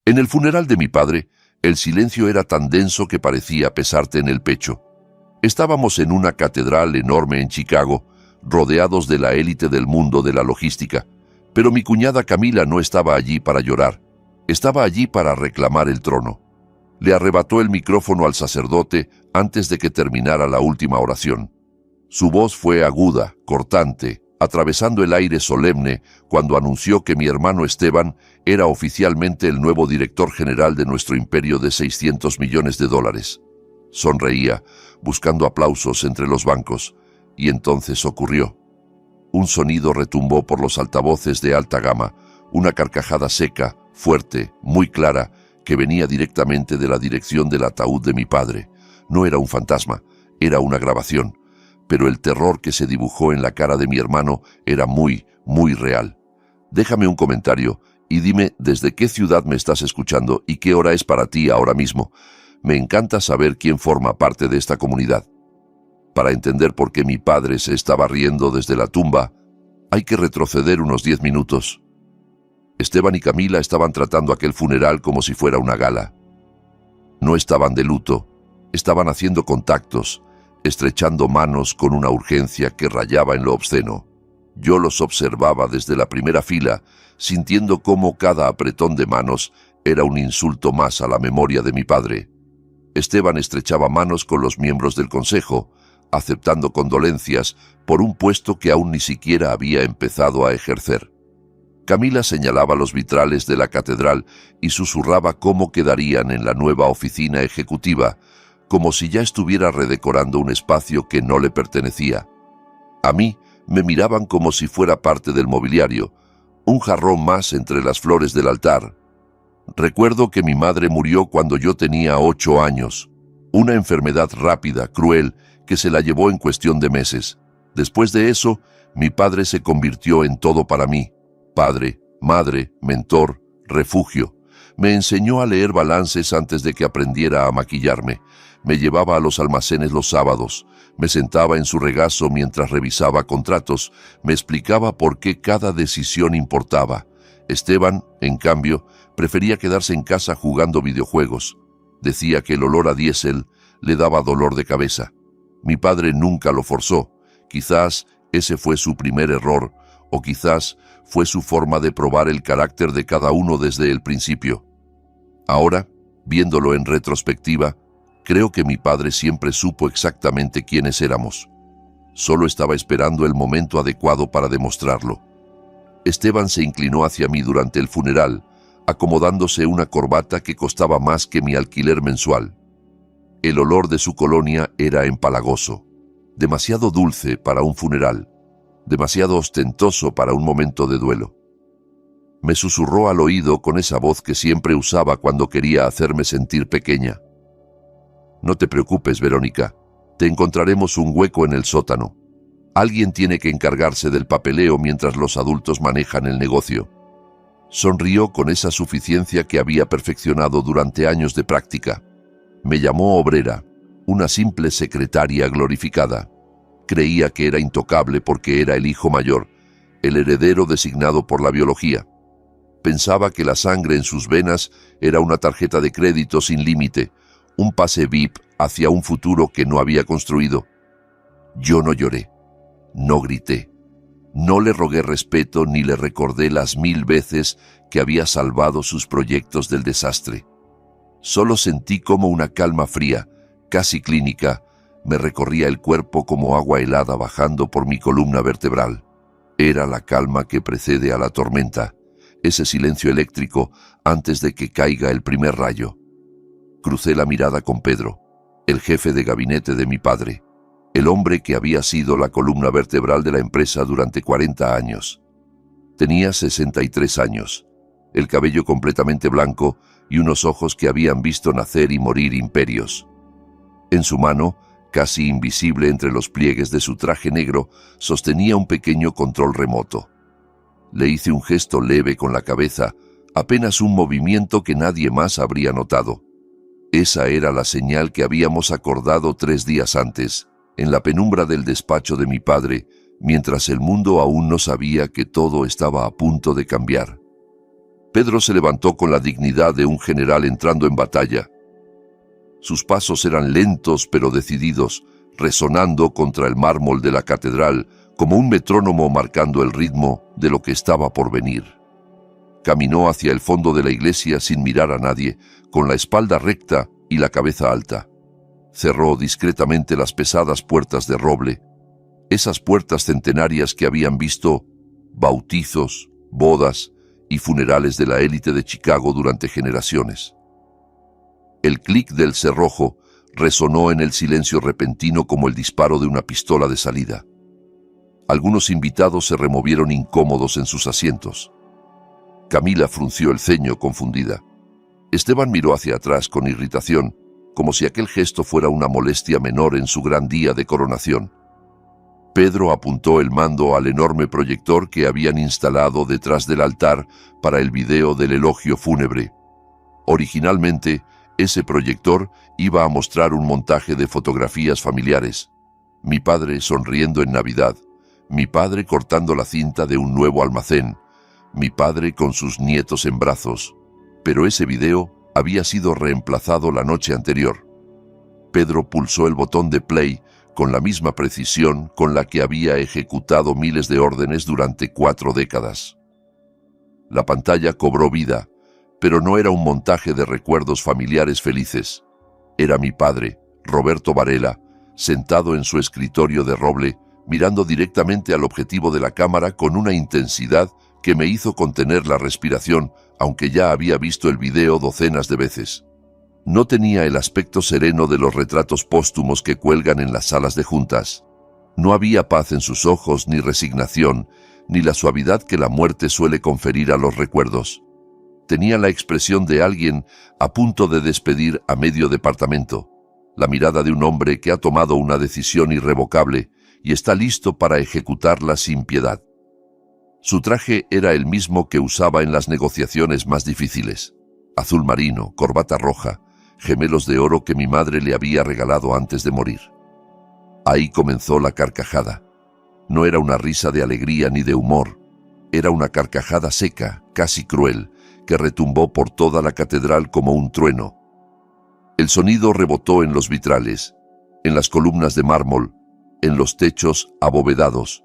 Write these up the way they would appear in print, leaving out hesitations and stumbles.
En el funeral de mi padre, el silencio era tan denso que parecía pesarte en el pecho. Estábamos en una catedral enorme en Chicago, rodeados de la élite del mundo de la logística, pero mi cuñada Camila no estaba allí para llorar, estaba allí para reclamar el trono. Le arrebató el micrófono al sacerdote antes de que terminara la última oración. Su voz fue aguda, cortante, atravesando el aire solemne cuando anunció que mi hermano Esteban era oficialmente el nuevo director general de nuestro imperio de $600 millones. Sonreía, buscando aplausos entre los bancos, y entonces ocurrió. Un sonido retumbó por los altavoces de alta gama, una carcajada seca, fuerte, muy clara, que venía directamente de la dirección del ataúd de mi padre. No era un fantasma, era una grabación, pero el terror que se dibujó en la cara de mi hermano era muy, muy real. Déjame un comentario y dime desde qué ciudad me estás escuchando y qué hora es para ti ahora mismo. Me encanta saber quién forma parte de esta comunidad. Para entender por qué mi padre se estaba riendo desde la tumba, hay que retroceder unos 10 minutos. Esteban y Camila estaban tratando aquel funeral como si fuera una gala. No estaban de luto, estaban haciendo contactos, estrechando manos con una urgencia que rayaba en lo obsceno. Yo los observaba desde la primera fila, sintiendo cómo cada apretón de manos era un insulto más a la memoria de mi padre. Esteban estrechaba manos con los miembros del consejo, aceptando condolencias por un puesto que aún ni siquiera había empezado a ejercer. Camila señalaba los vitrales de la catedral y susurraba cómo quedarían en la nueva oficina ejecutiva, como si ya estuviera redecorando un espacio que no le pertenecía. A mí me miraban como si fuera parte del mobiliario, un jarrón más entre las flores del altar. Recuerdo que mi madre murió cuando yo tenía 8 años, una enfermedad rápida, cruel, que se la llevó en cuestión de meses. Después de eso, mi padre se convirtió en todo para mí. Padre, madre, mentor, refugio. Me enseñó a leer balances antes de que aprendiera a maquillarme. Me llevaba a los almacenes los sábados. Me sentaba en su regazo mientras revisaba contratos. Me explicaba por qué cada decisión importaba. Esteban, en cambio, prefería quedarse en casa jugando videojuegos. Decía que el olor a diésel le daba dolor de cabeza. Mi padre nunca lo forzó. Quizás ese fue su primer error, o quizás fue su forma de probar el carácter de cada uno desde el principio. Ahora, viéndolo en retrospectiva, creo que mi padre siempre supo exactamente quiénes éramos. Solo estaba esperando el momento adecuado para demostrarlo. Esteban se inclinó hacia mí durante el funeral, acomodándose una corbata que costaba más que mi alquiler mensual. El olor de su colonia era empalagoso, demasiado dulce para un funeral, demasiado ostentoso para un momento de duelo. Me susurró al oído con esa voz que siempre usaba cuando quería hacerme sentir pequeña. No te preocupes, Verónica, te encontraremos un hueco en el sótano. Alguien tiene que encargarse del papeleo mientras los adultos manejan el negocio. Sonrió con esa suficiencia que había perfeccionado durante años de práctica. Me llamó obrera, una simple secretaria glorificada. Creía que era intocable porque era el hijo mayor, el heredero designado por la biología. Pensaba que la sangre en sus venas era una tarjeta de crédito sin límite, un pase VIP hacia un futuro que no había construido. Yo no lloré, no grité, no le rogué respeto ni le recordé las 1000 veces que había salvado sus proyectos del desastre. Solo sentí como una calma fría, casi clínica, me recorría el cuerpo como agua helada bajando por mi columna vertebral. Era la calma que precede a la tormenta, ese silencio eléctrico antes de que caiga el primer rayo. Crucé la mirada con Pedro, el jefe de gabinete de mi padre, el hombre que había sido la columna vertebral de la empresa durante 40 años. Tenía 63 años, el cabello completamente blanco y unos ojos que habían visto nacer y morir imperios. En su mano, casi invisible entre los pliegues de su traje negro, sostenía un pequeño control remoto. Le hice un gesto leve con la cabeza, apenas un movimiento que nadie más habría notado. Esa era la señal que habíamos acordado 3 días antes, en la penumbra del despacho de mi padre, mientras el mundo aún no sabía que todo estaba a punto de cambiar. Pedro se levantó con la dignidad de un general entrando en batalla. Sus pasos eran lentos pero decididos, resonando contra el mármol de la catedral como un metrónomo marcando el ritmo de lo que estaba por venir. Caminó hacia el fondo de la iglesia sin mirar a nadie, con la espalda recta y la cabeza alta. Cerró discretamente las pesadas puertas de roble, esas puertas centenarias que habían visto bautizos, bodas y funerales de la élite de Chicago durante generaciones. El clic del cerrojo resonó en el silencio repentino como el disparo de una pistola de salida. Algunos invitados se removieron incómodos en sus asientos. Camila frunció el ceño confundida. Esteban miró hacia atrás con irritación, como si aquel gesto fuera una molestia menor en su gran día de coronación. Pedro apuntó el mando al enorme proyector que habían instalado detrás del altar para el video del elogio fúnebre. Originalmente, ese proyector iba a mostrar un montaje de fotografías familiares. Mi padre sonriendo en Navidad, mi padre cortando la cinta de un nuevo almacén, mi padre con sus nietos en brazos. Pero ese video había sido reemplazado la noche anterior. Pedro pulsó el botón de play con la misma precisión con la que había ejecutado miles de órdenes durante 4 décadas. La pantalla cobró vida, pero no era un montaje de recuerdos familiares felices. Era mi padre, Roberto Varela, sentado en su escritorio de roble, mirando directamente al objetivo de la cámara con una intensidad que me hizo contener la respiración, aunque ya había visto el video docenas de veces. No tenía el aspecto sereno de los retratos póstumos que cuelgan en las salas de juntas. No había paz en sus ojos, ni resignación, ni la suavidad que la muerte suele conferir a los recuerdos. Tenía la expresión de alguien a punto de despedir a medio departamento, la mirada de un hombre que ha tomado una decisión irrevocable y está listo para ejecutarla sin piedad. Su traje era el mismo que usaba en las negociaciones más difíciles: azul marino, corbata roja, gemelos de oro que mi madre le había regalado antes de morir. Ahí comenzó la carcajada. No era una risa de alegría ni de humor, era una carcajada seca, casi cruel, que retumbó por toda la catedral como un trueno. El sonido rebotó en los vitrales, en las columnas de mármol, en los techos abovedados.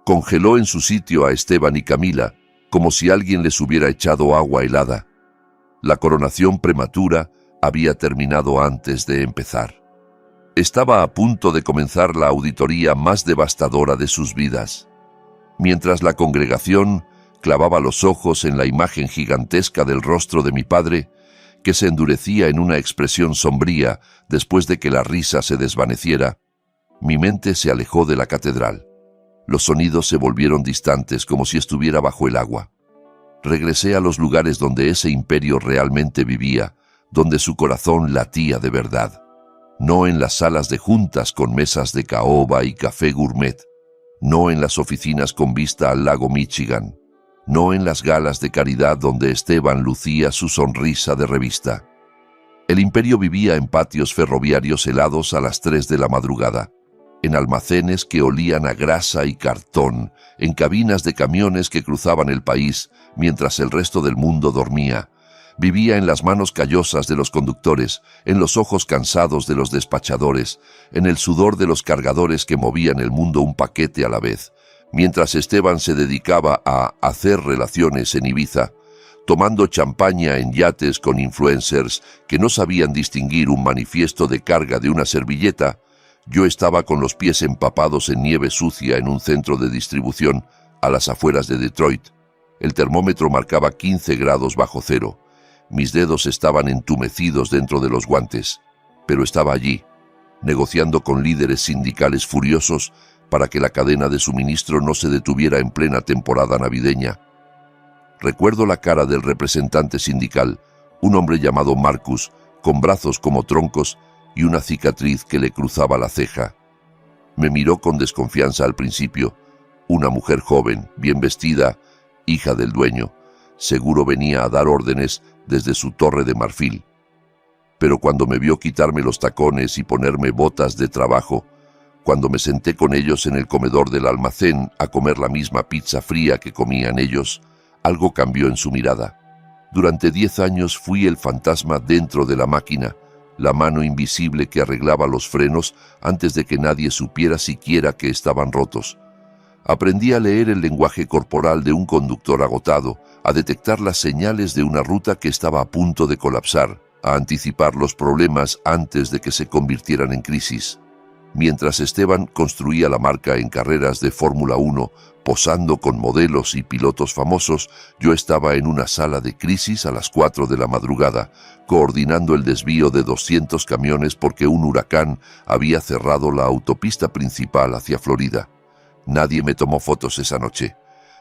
Congeló en su sitio a Esteban y Camila, como si alguien les hubiera echado agua helada. La coronación prematura había terminado antes de empezar. Estaba a punto de comenzar la auditoría más devastadora de sus vidas. Mientras la congregación clavaba los ojos en la imagen gigantesca del rostro de mi padre, que se endurecía en una expresión sombría después de que la risa se desvaneciera, mi mente se alejó de la catedral. Los sonidos se volvieron distantes como si estuviera bajo el agua. Regresé a los lugares donde ese imperio realmente vivía, donde su corazón latía de verdad. No en las salas de juntas con mesas de caoba y café gourmet, no en las oficinas con vista al lago Michigan, no en las galas de caridad donde Esteban lucía su sonrisa de revista. El imperio vivía en patios ferroviarios helados a las 3 de la madrugada, en almacenes que olían a grasa y cartón, en cabinas de camiones que cruzaban el país mientras el resto del mundo dormía. Vivía en las manos callosas de los conductores, en los ojos cansados de los despachadores, en el sudor de los cargadores que movían el mundo un paquete a la vez, mientras Esteban se dedicaba a hacer relaciones en Ibiza, tomando champaña en yates con influencers que no sabían distinguir un manifiesto de carga de una servilleta. Yo estaba con los pies empapados en nieve sucia en un centro de distribución a las afueras de Detroit. El termómetro marcaba 15 grados bajo cero. Mis dedos estaban entumecidos dentro de los guantes, pero estaba allí, negociando con líderes sindicales furiosos para que la cadena de suministro no se detuviera en plena temporada navideña. Recuerdo la cara del representante sindical, un hombre llamado Marcus, con brazos como troncos y una cicatriz que le cruzaba la ceja. Me miró con desconfianza al principio. Una mujer joven, bien vestida, hija del dueño, seguro venía a dar órdenes desde su torre de marfil. Pero cuando me vio quitarme los tacones y ponerme botas de trabajo, cuando me senté con ellos en el comedor del almacén a comer la misma pizza fría que comían ellos, Algo cambió en su mirada. Durante 10 años fui el fantasma dentro de la máquina, la mano invisible que arreglaba los frenos antes de que nadie supiera siquiera que estaban rotos. Aprendí a leer el lenguaje corporal de un conductor agotado, a detectar las señales de una ruta que estaba a punto de colapsar, a anticipar los problemas antes de que se convirtieran en crisis. Mientras Esteban construía la marca en carreras de Fórmula 1, posando con modelos y pilotos famosos, yo estaba en una sala de crisis a las 4 de la madrugada, coordinando el desvío de 200 camiones porque un huracán había cerrado la autopista principal hacia Florida. Nadie me tomó fotos esa noche.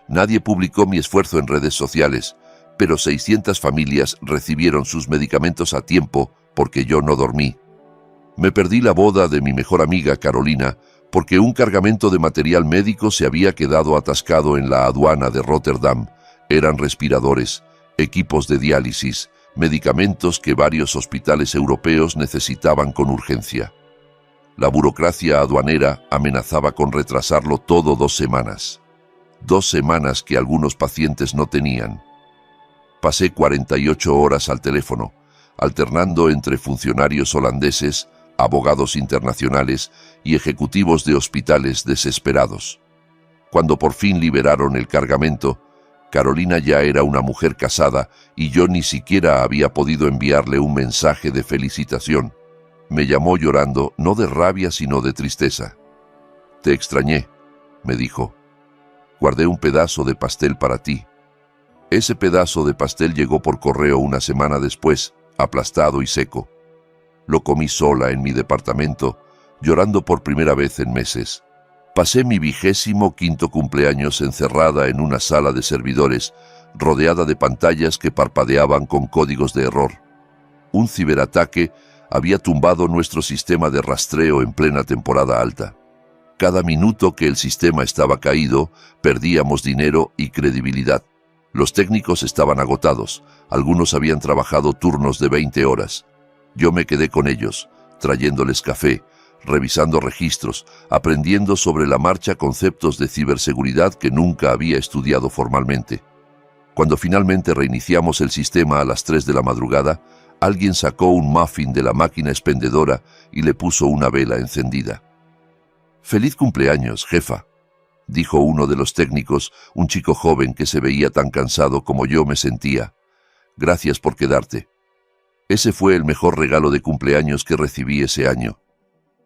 Nadie publicó mi esfuerzo en redes sociales, pero 600 familias recibieron sus medicamentos a tiempo porque yo no dormí. Me perdí la boda de mi mejor amiga Carolina porque un cargamento de material médico se había quedado atascado en la aduana de Rotterdam. Eran respiradores, equipos de diálisis, medicamentos que varios hospitales europeos necesitaban con urgencia. La burocracia aduanera amenazaba con retrasarlo todo 2 semanas. 2 semanas que algunos pacientes no tenían. Pasé 48 horas al teléfono, alternando entre funcionarios holandeses, abogados internacionales y ejecutivos de hospitales desesperados. Cuando por fin liberaron el cargamento, Carolina ya era una mujer casada y yo ni siquiera había podido enviarle un mensaje de felicitación. Me llamó llorando, no de rabia sino de tristeza. «Te extrañé», me dijo. «Guardé un pedazo de pastel para ti». Ese pedazo de pastel llegó por correo una semana después, aplastado y seco. Lo comí sola en mi departamento, llorando por primera vez en meses. Pasé mi 25º cumpleaños encerrada en una sala de servidores, rodeada de pantallas que parpadeaban con códigos de error. Un ciberataque había tumbado nuestro sistema de rastreo en plena temporada alta. Cada minuto que el sistema estaba caído, perdíamos dinero y credibilidad. Los técnicos estaban agotados, algunos habían trabajado turnos de 20 horas. Yo me quedé con ellos, trayéndoles café, revisando registros, aprendiendo sobre la marcha conceptos de ciberseguridad que nunca había estudiado formalmente. Cuando finalmente reiniciamos el sistema a las 3 de la madrugada, alguien sacó un muffin de la máquina expendedora y le puso una vela encendida. «Feliz cumpleaños, jefa», dijo uno de los técnicos, un chico joven que se veía tan cansado como yo me sentía. «Gracias por quedarte». Ese fue el mejor regalo de cumpleaños que recibí ese año.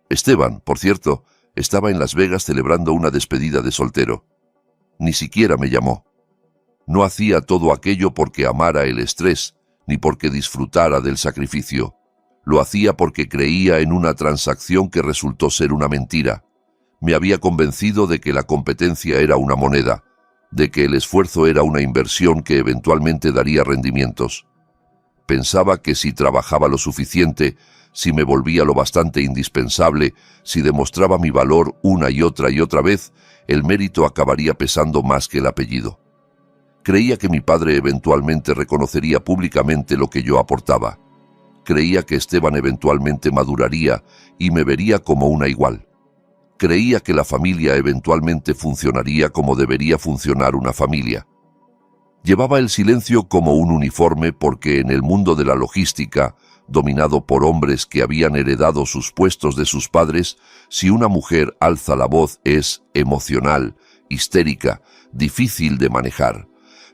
Esteban, por cierto, estaba en Las Vegas celebrando una despedida de soltero. Ni siquiera me llamó. No hacía todo aquello porque amara el estrés, ni porque disfrutara del sacrificio. Lo hacía porque creía en una transacción que resultó ser una mentira. Me había convencido de que la competencia era una moneda, de que el esfuerzo era una inversión que eventualmente daría rendimientos. Pensaba que si trabajaba lo suficiente, si me volvía lo bastante indispensable, si demostraba mi valor una y otra vez, el mérito acabaría pesando más que el apellido. Creía que mi padre eventualmente reconocería públicamente lo que yo aportaba. Creía que Esteban eventualmente maduraría y me vería como una igual. Creía que la familia eventualmente funcionaría como debería funcionar una familia. Llevaba el silencio como un uniforme porque en el mundo de la logística, dominado por hombres que habían heredado sus puestos de sus padres, si una mujer alza la voz es emocional, histérica, difícil de manejar.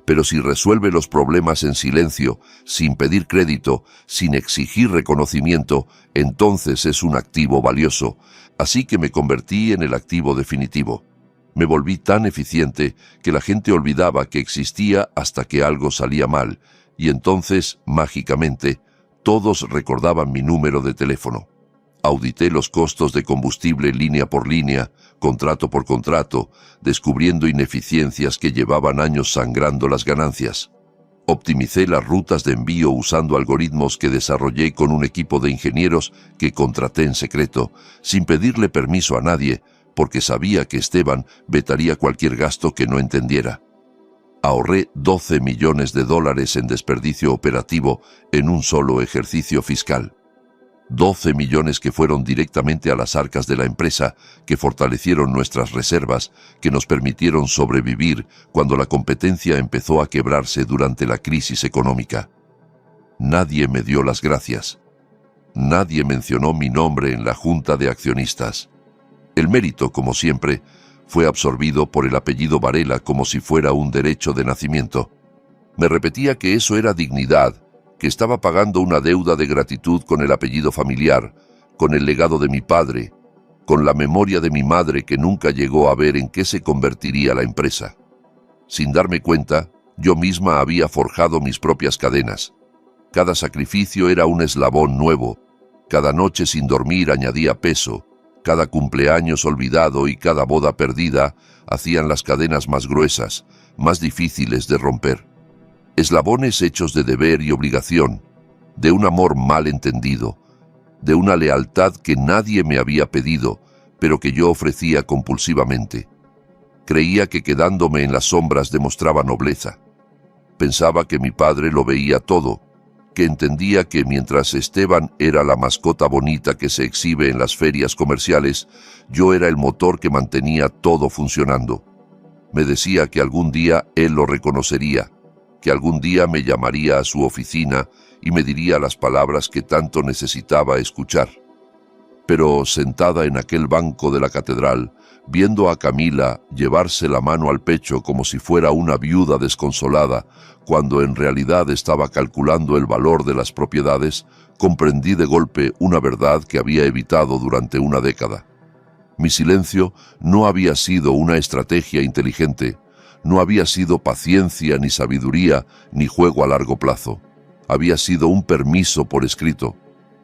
Pero si resuelve los problemas en silencio, sin pedir crédito, sin exigir reconocimiento, entonces es un activo valioso. Así que me convertí en el activo definitivo. Me volví tan eficiente que la gente olvidaba que existía hasta que algo salía mal, y entonces, mágicamente, todos recordaban mi número de teléfono. Audité los costos de combustible línea por línea, contrato por contrato, descubriendo ineficiencias que llevaban años sangrando las ganancias. Optimicé las rutas de envío usando algoritmos que desarrollé con un equipo de ingenieros que contraté en secreto, sin pedirle permiso a nadie, porque sabía que Esteban vetaría cualquier gasto que no entendiera. Ahorré $12 millones en desperdicio operativo en un solo ejercicio fiscal. 12 millones que fueron directamente a las arcas de la empresa, que fortalecieron nuestras reservas, que nos permitieron sobrevivir cuando la competencia empezó a quebrarse durante la crisis económica. Nadie me dio las gracias. Nadie mencionó mi nombre en la junta de accionistas. El mérito, como siempre, fue absorbido por el apellido Varela como si fuera un derecho de nacimiento. Me repetía que eso era dignidad, que estaba pagando una deuda de gratitud con el apellido familiar, con el legado de mi padre, con la memoria de mi madre que nunca llegó a ver en qué se convertiría la empresa. Sin darme cuenta, yo misma había forjado mis propias cadenas. Cada sacrificio era un eslabón nuevo, cada noche sin dormir añadía peso, cada cumpleaños olvidado y cada boda perdida hacían las cadenas más gruesas, más difíciles de romper. Eslabones hechos de deber y obligación, de un amor mal entendido, de una lealtad que nadie me había pedido, pero que yo ofrecía compulsivamente. Creía que quedándome en las sombras demostraba nobleza. Pensaba que mi padre lo veía todo, que entendía que mientras Esteban era la mascota bonita que se exhibe en las ferias comerciales, yo era el motor que mantenía todo funcionando. Me decía que algún día él lo reconocería, que algún día me llamaría a su oficina y me diría las palabras que tanto necesitaba escuchar. Pero sentada en aquel banco de la catedral, viendo a Camila llevarse la mano al pecho como si fuera una viuda desconsolada, cuando en realidad estaba calculando el valor de las propiedades, comprendí de golpe una verdad que había evitado durante una década. Mi silencio no había sido una estrategia inteligente, no había sido paciencia ni sabiduría ni juego a largo plazo. Había sido un permiso por escrito,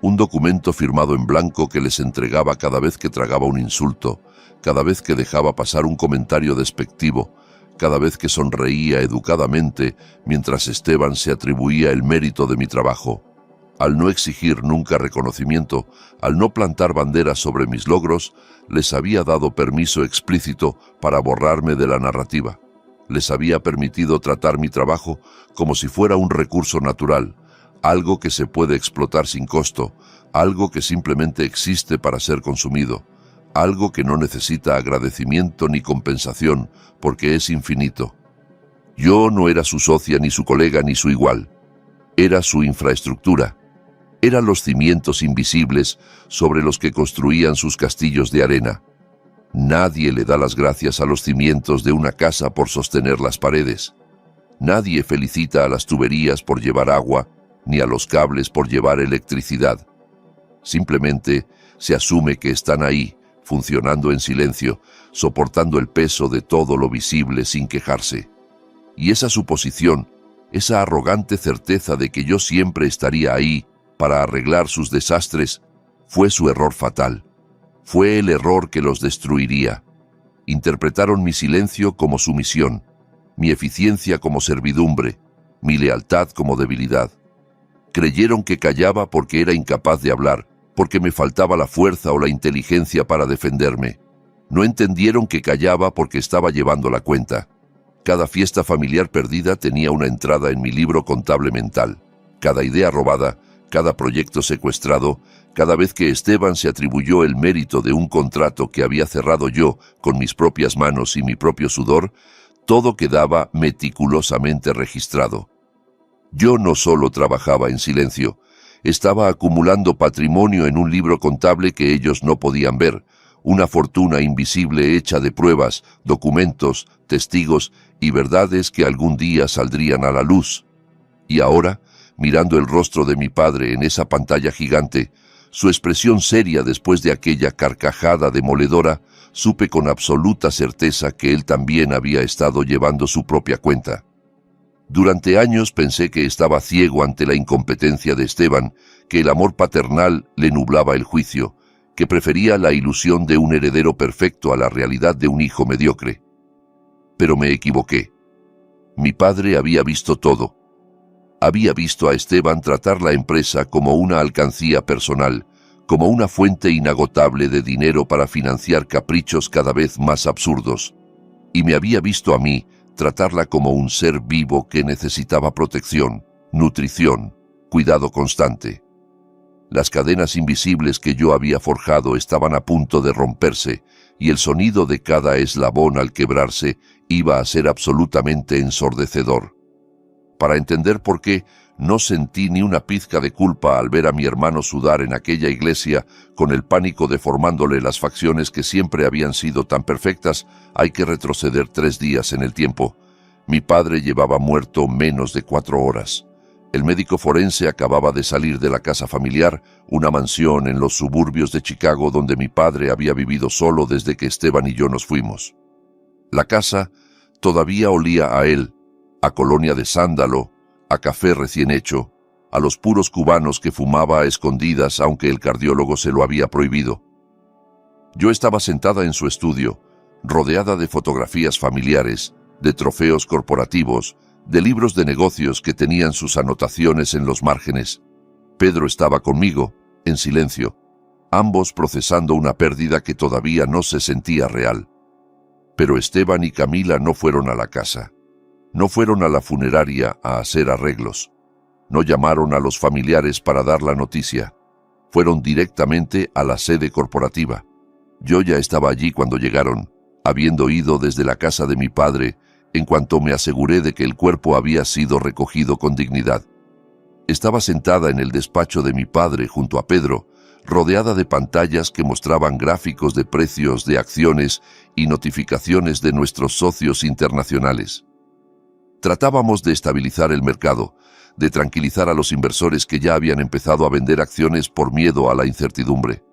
un documento firmado en blanco que les entregaba cada vez que tragaba un insulto, cada vez que dejaba pasar un comentario despectivo, cada vez que sonreía educadamente mientras Esteban se atribuía el mérito de mi trabajo. Al no exigir nunca reconocimiento, al no plantar banderas sobre mis logros, les había dado permiso explícito para borrarme de la narrativa. Les había permitido tratar mi trabajo como si fuera un recurso natural, algo que se puede explotar sin costo, algo que simplemente existe para ser consumido, algo que no necesita agradecimiento ni compensación porque es infinito. Yo no era su socia ni su colega ni su igual, era su infraestructura. Eran los cimientos invisibles sobre los que construían sus castillos de arena. Nadie le da las gracias a los cimientos de una casa por sostener las paredes. Nadie felicita a las tuberías por llevar agua, ni a los cables por llevar electricidad. Simplemente se asume que están ahí, funcionando en silencio, soportando el peso de todo lo visible sin quejarse. Y esa suposición, esa arrogante certeza de que yo siempre estaría ahí para arreglar sus desastres, fue su error fatal. Fue el error que los destruiría. Interpretaron mi silencio como sumisión, mi eficiencia como servidumbre, mi lealtad como debilidad. Creyeron que callaba porque era incapaz de hablar, porque me faltaba la fuerza o la inteligencia para defenderme. No entendieron que callaba porque estaba llevando la cuenta. Cada fiesta familiar perdida tenía una entrada en mi libro contable mental. Cada idea robada, cada proyecto secuestrado, cada vez que Esteban se atribuyó el mérito de un contrato que había cerrado yo con mis propias manos y mi propio sudor, todo quedaba meticulosamente registrado. Yo no solo trabajaba en silencio, estaba acumulando patrimonio en un libro contable que ellos no podían ver, una fortuna invisible hecha de pruebas, documentos, testigos y verdades que algún día saldrían a la luz. Y ahora, mirando el rostro de mi padre en esa pantalla gigante, su expresión seria después de aquella carcajada demoledora, supe con absoluta certeza que él también había estado llevando su propia cuenta. Durante años pensé que estaba ciego ante la incompetencia de Esteban, que el amor paternal le nublaba el juicio, que prefería la ilusión de un heredero perfecto a la realidad de un hijo mediocre. Pero me equivoqué. Mi padre había visto todo. Había visto a Esteban tratar la empresa como una alcancía personal, como una fuente inagotable de dinero para financiar caprichos cada vez más absurdos. Y me había visto a mí tratarla como un ser vivo que necesitaba protección, nutrición, cuidado constante. Las cadenas invisibles que yo había forjado estaban a punto de romperse, y el sonido de cada eslabón al quebrarse iba a ser absolutamente ensordecedor. Para entender por qué, no sentí ni una pizca de culpa al ver a mi hermano sudar en aquella iglesia, con el pánico deformándole las facciones que siempre habían sido tan perfectas. Hay que retroceder 3 días en el tiempo. Mi padre llevaba muerto menos de 4 horas. El médico forense acababa de salir de la casa familiar, una mansión en los suburbios de Chicago donde mi padre había vivido solo desde que Esteban y yo nos fuimos. La casa todavía olía a él, a colonia de sándalo, a café recién hecho, a los puros cubanos que fumaba a escondidas aunque el cardiólogo se lo había prohibido. Yo estaba sentada en su estudio, rodeada de fotografías familiares, de trofeos corporativos, de libros de negocios que tenían sus anotaciones en los márgenes. Pedro estaba conmigo, en silencio, ambos procesando una pérdida que todavía no se sentía real. Pero Esteban y Camila no fueron a la casa. No fueron a la funeraria a hacer arreglos. No llamaron a los familiares para dar la noticia. Fueron directamente a la sede corporativa. Yo ya estaba allí cuando llegaron, habiendo ido desde la casa de mi padre, en cuanto me aseguré de que el cuerpo había sido recogido con dignidad. Estaba sentada en el despacho de mi padre junto a Pedro, rodeada de pantallas que mostraban gráficos de precios de acciones y notificaciones de nuestros socios internacionales. Tratábamos de estabilizar el mercado, de tranquilizar a los inversores que ya habían empezado a vender acciones por miedo a la incertidumbre.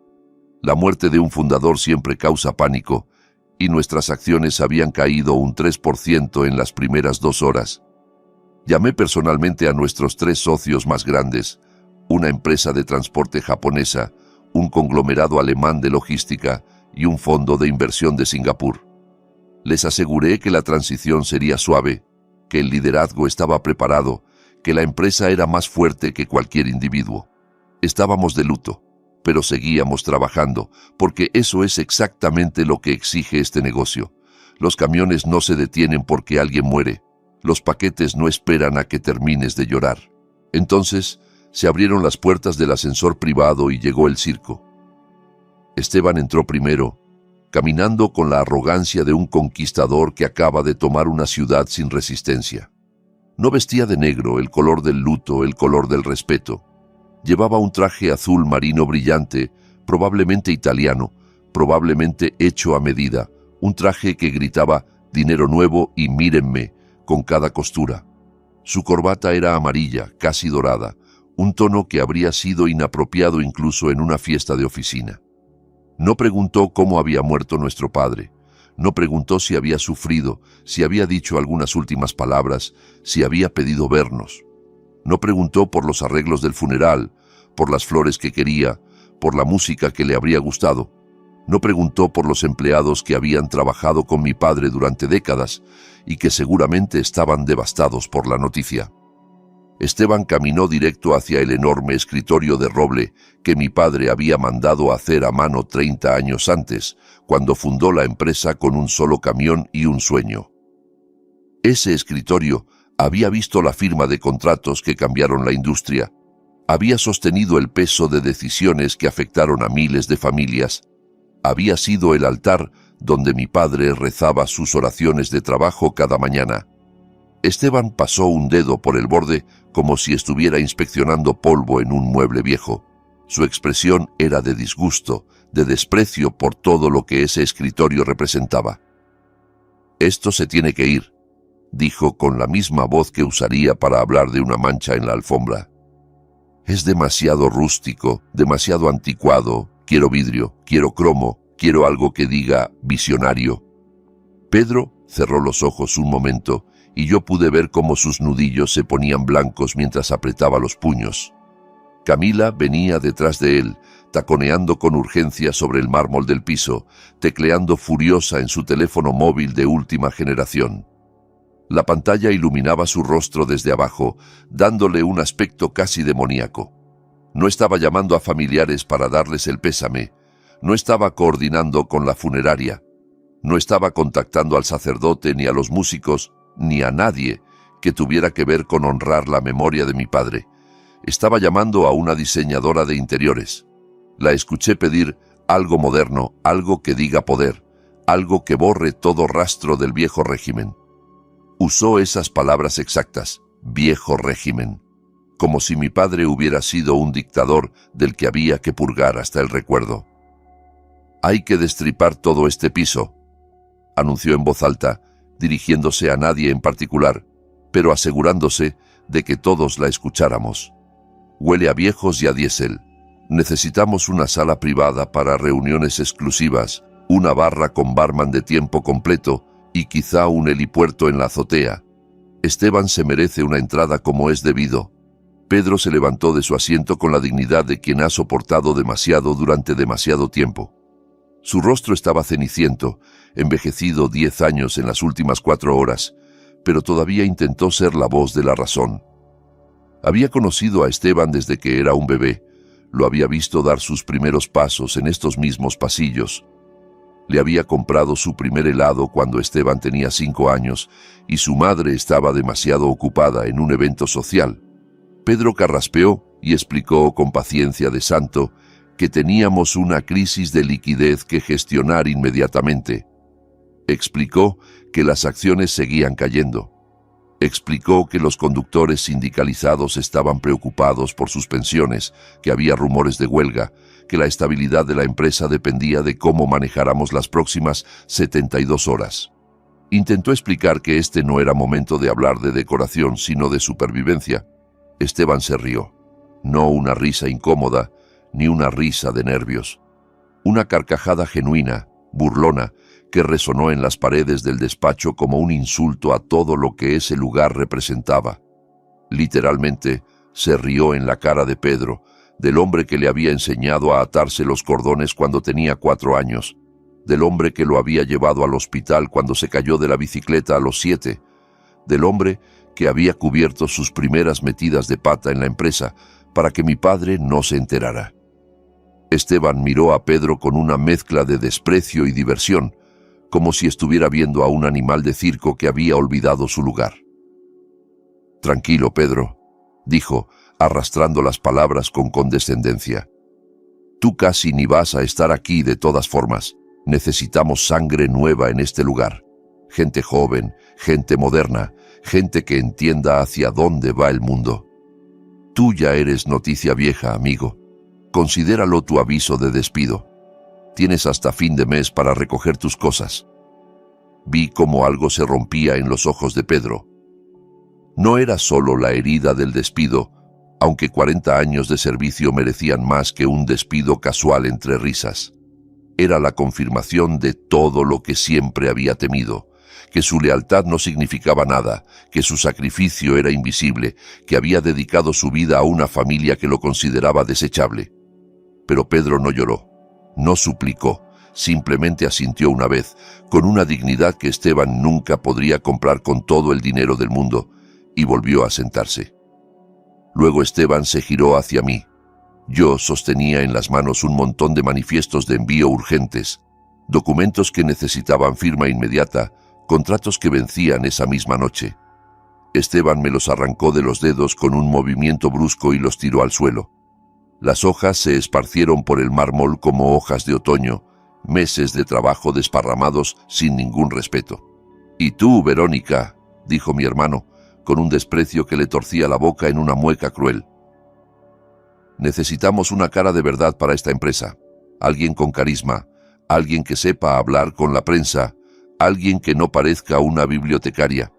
La muerte de un fundador siempre causa pánico, y nuestras acciones habían caído un 3% en las primeras 2 horas. Llamé personalmente a nuestros 3 socios más grandes, una empresa de transporte japonesa, un conglomerado alemán de logística y un fondo de inversión de Singapur. Les aseguré que la transición sería suave, que el liderazgo estaba preparado, que la empresa era más fuerte que cualquier individuo. Estábamos de luto, pero seguíamos trabajando, porque eso es exactamente lo que exige este negocio. Los camiones no se detienen porque alguien muere. Los paquetes no esperan a que termines de llorar. Entonces, se abrieron las puertas del ascensor privado y llegó el circo. Esteban entró primero, caminando con la arrogancia de un conquistador que acaba de tomar una ciudad sin resistencia. No vestía de negro, el color del luto, el color del respeto. Llevaba un traje azul marino brillante, probablemente italiano, probablemente hecho a medida, un traje que gritaba «dinero nuevo» y «mírenme» con cada costura. Su corbata era amarilla, casi dorada, un tono que habría sido inapropiado incluso en una fiesta de oficina. No preguntó cómo había muerto nuestro padre, no preguntó si había sufrido, si había dicho algunas últimas palabras, si había pedido vernos. No preguntó por los arreglos del funeral, por las flores que quería, por la música que le habría gustado. No preguntó por los empleados que habían trabajado con mi padre durante décadas y que seguramente estaban devastados por la noticia. Esteban caminó directo hacia el enorme escritorio de roble que mi padre había mandado hacer a mano 30 años antes, cuando fundó la empresa con un solo camión y un sueño. Ese escritorio había visto la firma de contratos que cambiaron la industria, había sostenido el peso de decisiones que afectaron a miles de familias, había sido el altar donde mi padre rezaba sus oraciones de trabajo cada mañana. Esteban pasó un dedo por el borde como si estuviera inspeccionando polvo en un mueble viejo. Su expresión era de disgusto, de desprecio por todo lo que ese escritorio representaba. «Esto se tiene que ir», dijo con la misma voz que usaría para hablar de una mancha en la alfombra. «Es demasiado rústico, demasiado anticuado. Quiero vidrio, quiero cromo, quiero algo que diga visionario». Pedro cerró los ojos un momento y yo pude ver cómo sus nudillos se ponían blancos mientras apretaba los puños. Camila venía detrás de él, taconeando con urgencia sobre el mármol del piso, tecleando furiosa en su teléfono móvil de última generación. La pantalla iluminaba su rostro desde abajo, dándole un aspecto casi demoníaco. No estaba llamando a familiares para darles el pésame, no estaba coordinando con la funeraria, no estaba contactando al sacerdote ni a los músicos, ni a nadie que tuviera que ver con honrar la memoria de mi padre. Estaba llamando a una diseñadora de interiores. La escuché pedir algo moderno, algo que diga poder, algo que borre todo rastro del viejo régimen. Usó esas palabras exactas, viejo régimen, como si mi padre hubiera sido un dictador del que había que purgar hasta el recuerdo. «Hay que destripar todo este piso», anunció en voz alta, dirigiéndose a nadie en particular, pero asegurándose de que todos la escucháramos. «Huele a viejos y a diésel. Necesitamos una sala privada para reuniones exclusivas, una barra con barman de tiempo completo y quizá un helipuerto en la azotea. Esteban se merece una entrada como es debido». Pedro se levantó de su asiento con la dignidad de quien ha soportado demasiado durante demasiado tiempo. Su rostro estaba ceniciento, envejecido 10 años en las últimas 4 horas, pero todavía intentó ser la voz de la razón. Había conocido a Esteban desde que era un bebé, lo había visto dar sus primeros pasos en estos mismos pasillos. Le había comprado su primer helado cuando Esteban tenía 5 años y su madre estaba demasiado ocupada en un evento social. Pedro carraspeó y explicó con paciencia de santo que teníamos una crisis de liquidez que gestionar inmediatamente. Explicó que las acciones seguían cayendo. Explicó que los conductores sindicalizados estaban preocupados por sus pensiones, que había rumores de huelga, que la estabilidad de la empresa dependía de cómo manejáramos las próximas 72 horas. Intentó explicar que este no era momento de hablar de decoración, sino de supervivencia. Esteban se rió. No una risa incómoda, ni una risa de nervios. Una carcajada genuina, burlona, que resonó en las paredes del despacho como un insulto a todo lo que ese lugar representaba. Literalmente, se rió en la cara de Pedro, del hombre que le había enseñado a atarse los cordones cuando tenía 4 años, del hombre que lo había llevado al hospital cuando se cayó de la bicicleta a los 7, del hombre que había cubierto sus primeras metidas de pata en la empresa para que mi padre no se enterara. Esteban miró a Pedro con una mezcla de desprecio y diversión, como si estuviera viendo a un animal de circo que había olvidado su lugar. «Tranquilo, Pedro», dijo, arrastrando las palabras con condescendencia. «Tú casi ni vas a estar aquí de todas formas. Necesitamos sangre nueva en este lugar. Gente joven, gente moderna, gente que entienda hacia dónde va el mundo. Tú ya eres noticia vieja, amigo. Considéralo tu aviso de despido. Tienes hasta fin de mes para recoger tus cosas». Vi cómo algo se rompía en los ojos de Pedro. No era solo la herida del despido, aunque 40 años de servicio merecían más que un despido casual entre risas. Era la confirmación de todo lo que siempre había temido, que su lealtad no significaba nada, que su sacrificio era invisible, que había dedicado su vida a una familia que lo consideraba desechable. Pero Pedro no lloró, no suplicó, simplemente asintió una vez, con una dignidad que Esteban nunca podría comprar con todo el dinero del mundo, y volvió a sentarse. Luego Esteban se giró hacia mí. Yo sostenía en las manos un montón de manifiestos de envío urgentes, documentos que necesitaban firma inmediata, contratos que vencían esa misma noche. Esteban me los arrancó de los dedos con un movimiento brusco y los tiró al suelo. Las hojas se esparcieron por el mármol como hojas de otoño, meses de trabajo desparramados sin ningún respeto. «Y tú, Verónica», dijo mi hermano, con un desprecio que le torcía la boca en una mueca cruel. «Necesitamos una cara de verdad para esta empresa, alguien con carisma, alguien que sepa hablar con la prensa, alguien que no parezca una bibliotecaria.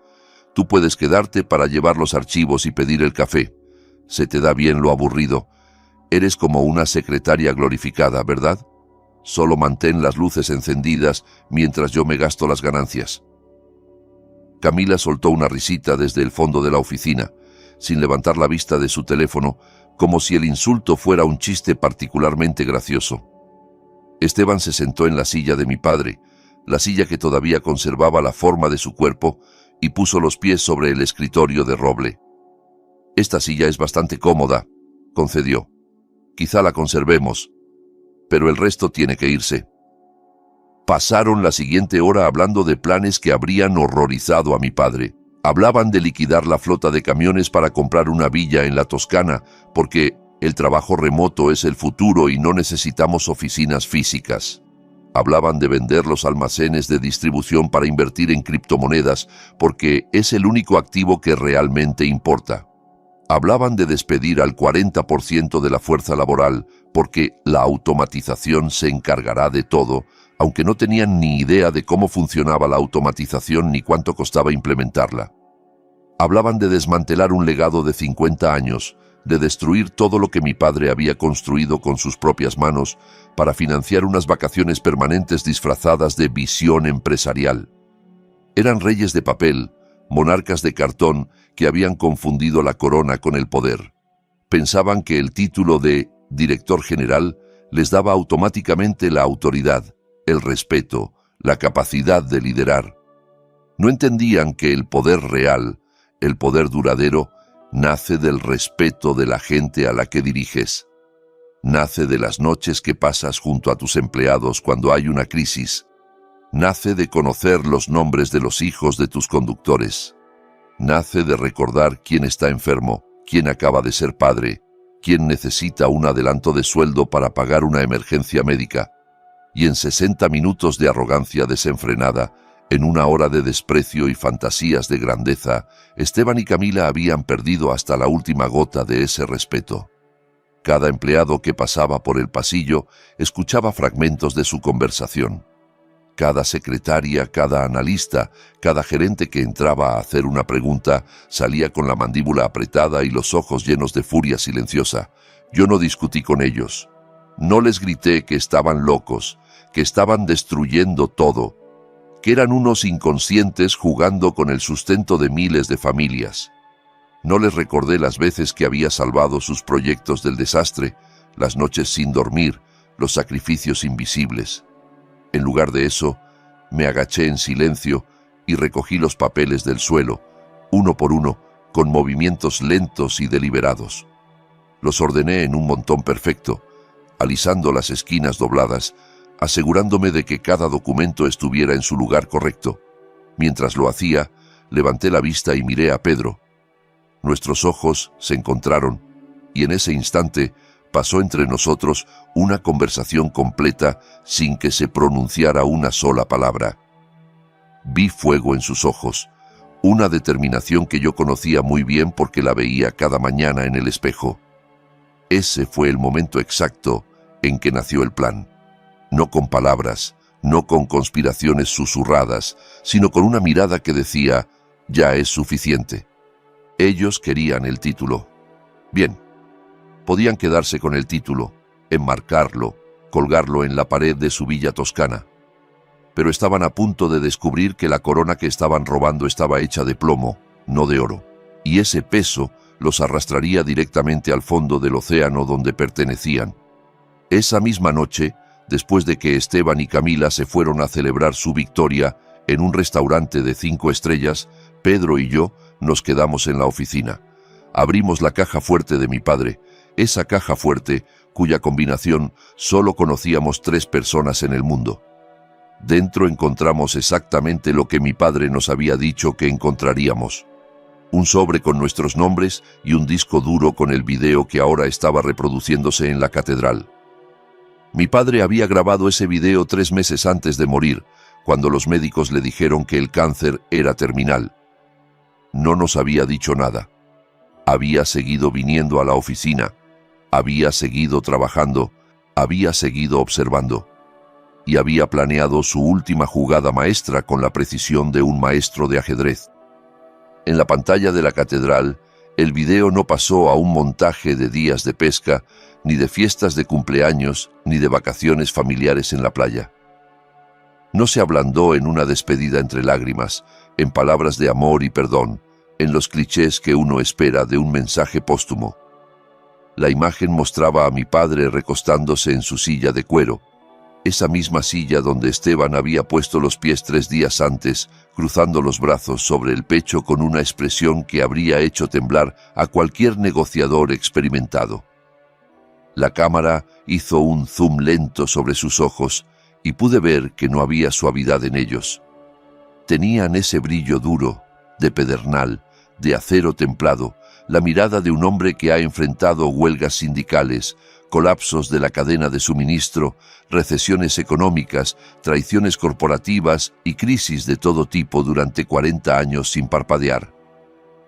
Tú puedes quedarte para llevar los archivos y pedir el café. Se te da bien lo aburrido. Eres como una secretaria glorificada, ¿verdad? Solo mantén las luces encendidas mientras yo me gasto las ganancias». Camila soltó una risita desde el fondo de la oficina, sin levantar la vista de su teléfono, como si el insulto fuera un chiste particularmente gracioso. Esteban se sentó en la silla de mi padre, la silla que todavía conservaba la forma de su cuerpo, y puso los pies sobre el escritorio de roble. «Esta silla es bastante cómoda», concedió. «Quizá la conservemos, pero el resto tiene que irse». Pasaron la siguiente hora hablando de planes que habrían horrorizado a mi padre. Hablaban de liquidar la flota de camiones para comprar una villa en la Toscana, porque el trabajo remoto es el futuro y no necesitamos oficinas físicas. Hablaban de vender los almacenes de distribución para invertir en criptomonedas, porque es el único activo que realmente importa. Hablaban de despedir al 40% de la fuerza laboral, porque la automatización se encargará de todo, aunque no tenían ni idea de cómo funcionaba la automatización ni cuánto costaba implementarla. Hablaban de desmantelar un legado de 50 años, de destruir todo lo que mi padre había construido con sus propias manos para financiar unas vacaciones permanentes disfrazadas de visión empresarial. Eran reyes de papel, monarcas de cartón que habían confundido la corona con el poder. Pensaban que el título de director general les daba automáticamente la autoridad, el respeto, la capacidad de liderar. No entendían que el poder real, el poder duradero, nace del respeto de la gente a la que diriges. Nace de las noches que pasas junto a tus empleados cuando hay una crisis. Nace de conocer los nombres de los hijos de tus conductores. Nace de recordar quién está enfermo, quién acaba de ser padre, quién necesita un adelanto de sueldo para pagar una emergencia médica. Y en 60 minutos de arrogancia desenfrenada, en una hora de desprecio y fantasías de grandeza, Esteban y Camila habían perdido hasta la última gota de ese respeto. Cada empleado que pasaba por el pasillo escuchaba fragmentos de su conversación. Cada secretaria, cada analista, cada gerente que entraba a hacer una pregunta salía con la mandíbula apretada y los ojos llenos de furia silenciosa. Yo no discutí con ellos. No les grité que estaban locos, que estaban destruyendo todo, que eran unos inconscientes jugando con el sustento de miles de familias. No les recordé las veces que había salvado sus proyectos del desastre, las noches sin dormir, los sacrificios invisibles. En lugar de eso, me agaché en silencio y recogí los papeles del suelo, uno por uno, con movimientos lentos y deliberados. Los ordené en un montón perfecto, alisando las esquinas dobladas, asegurándome de que cada documento estuviera en su lugar correcto. Mientras lo hacía, levanté la vista y miré a Pedro. Nuestros ojos se encontraron, y en ese instante pasó entre nosotros una conversación completa sin que se pronunciara una sola palabra. Vi fuego en sus ojos, una determinación que yo conocía muy bien porque la veía cada mañana en el espejo. Ese fue el momento exacto en que nació el plan. No con palabras, no con conspiraciones susurradas, sino con una mirada que decía, ya es suficiente. Ellos querían el título. Bien, podían quedarse con el título, enmarcarlo, colgarlo en la pared de su villa toscana. Pero estaban a punto de descubrir que la corona que estaban robando estaba hecha de plomo, no de oro, y ese peso los arrastraría directamente al fondo del océano donde pertenecían. Esa misma noche, después de que Esteban y Camila se fueron a celebrar su victoria en un restaurante de 5 estrellas, Pedro y yo nos quedamos en la oficina. Abrimos la caja fuerte de mi padre, esa caja fuerte cuya combinación solo conocíamos 3 personas en el mundo. Dentro encontramos exactamente lo que mi padre nos había dicho que encontraríamos. Un sobre con nuestros nombres y un disco duro con el video que ahora estaba reproduciéndose en la catedral. Mi padre había grabado ese video 3 meses antes de morir, cuando los médicos le dijeron que el cáncer era terminal. No nos había dicho nada. Había seguido viniendo a la oficina, había seguido trabajando, había seguido observando, y había planeado su última jugada maestra con la precisión de un maestro de ajedrez. En la pantalla de la catedral, el video no pasó a un montaje de días de pesca, ni de fiestas de cumpleaños, ni de vacaciones familiares en la playa. No se ablandó en una despedida entre lágrimas, en palabras de amor y perdón, en los clichés que uno espera de un mensaje póstumo. La imagen mostraba a mi padre recostándose en su silla de cuero, esa misma silla donde Esteban había puesto los pies 3 días antes, cruzando los brazos sobre el pecho con una expresión que habría hecho temblar a cualquier negociador experimentado. La cámara hizo un zoom lento sobre sus ojos y pude ver que no había suavidad en ellos. Tenían ese brillo duro, de pedernal, de acero templado, la mirada de un hombre que ha enfrentado huelgas sindicales, colapsos de la cadena de suministro, recesiones económicas, traiciones corporativas y crisis de todo tipo durante 40 años sin parpadear.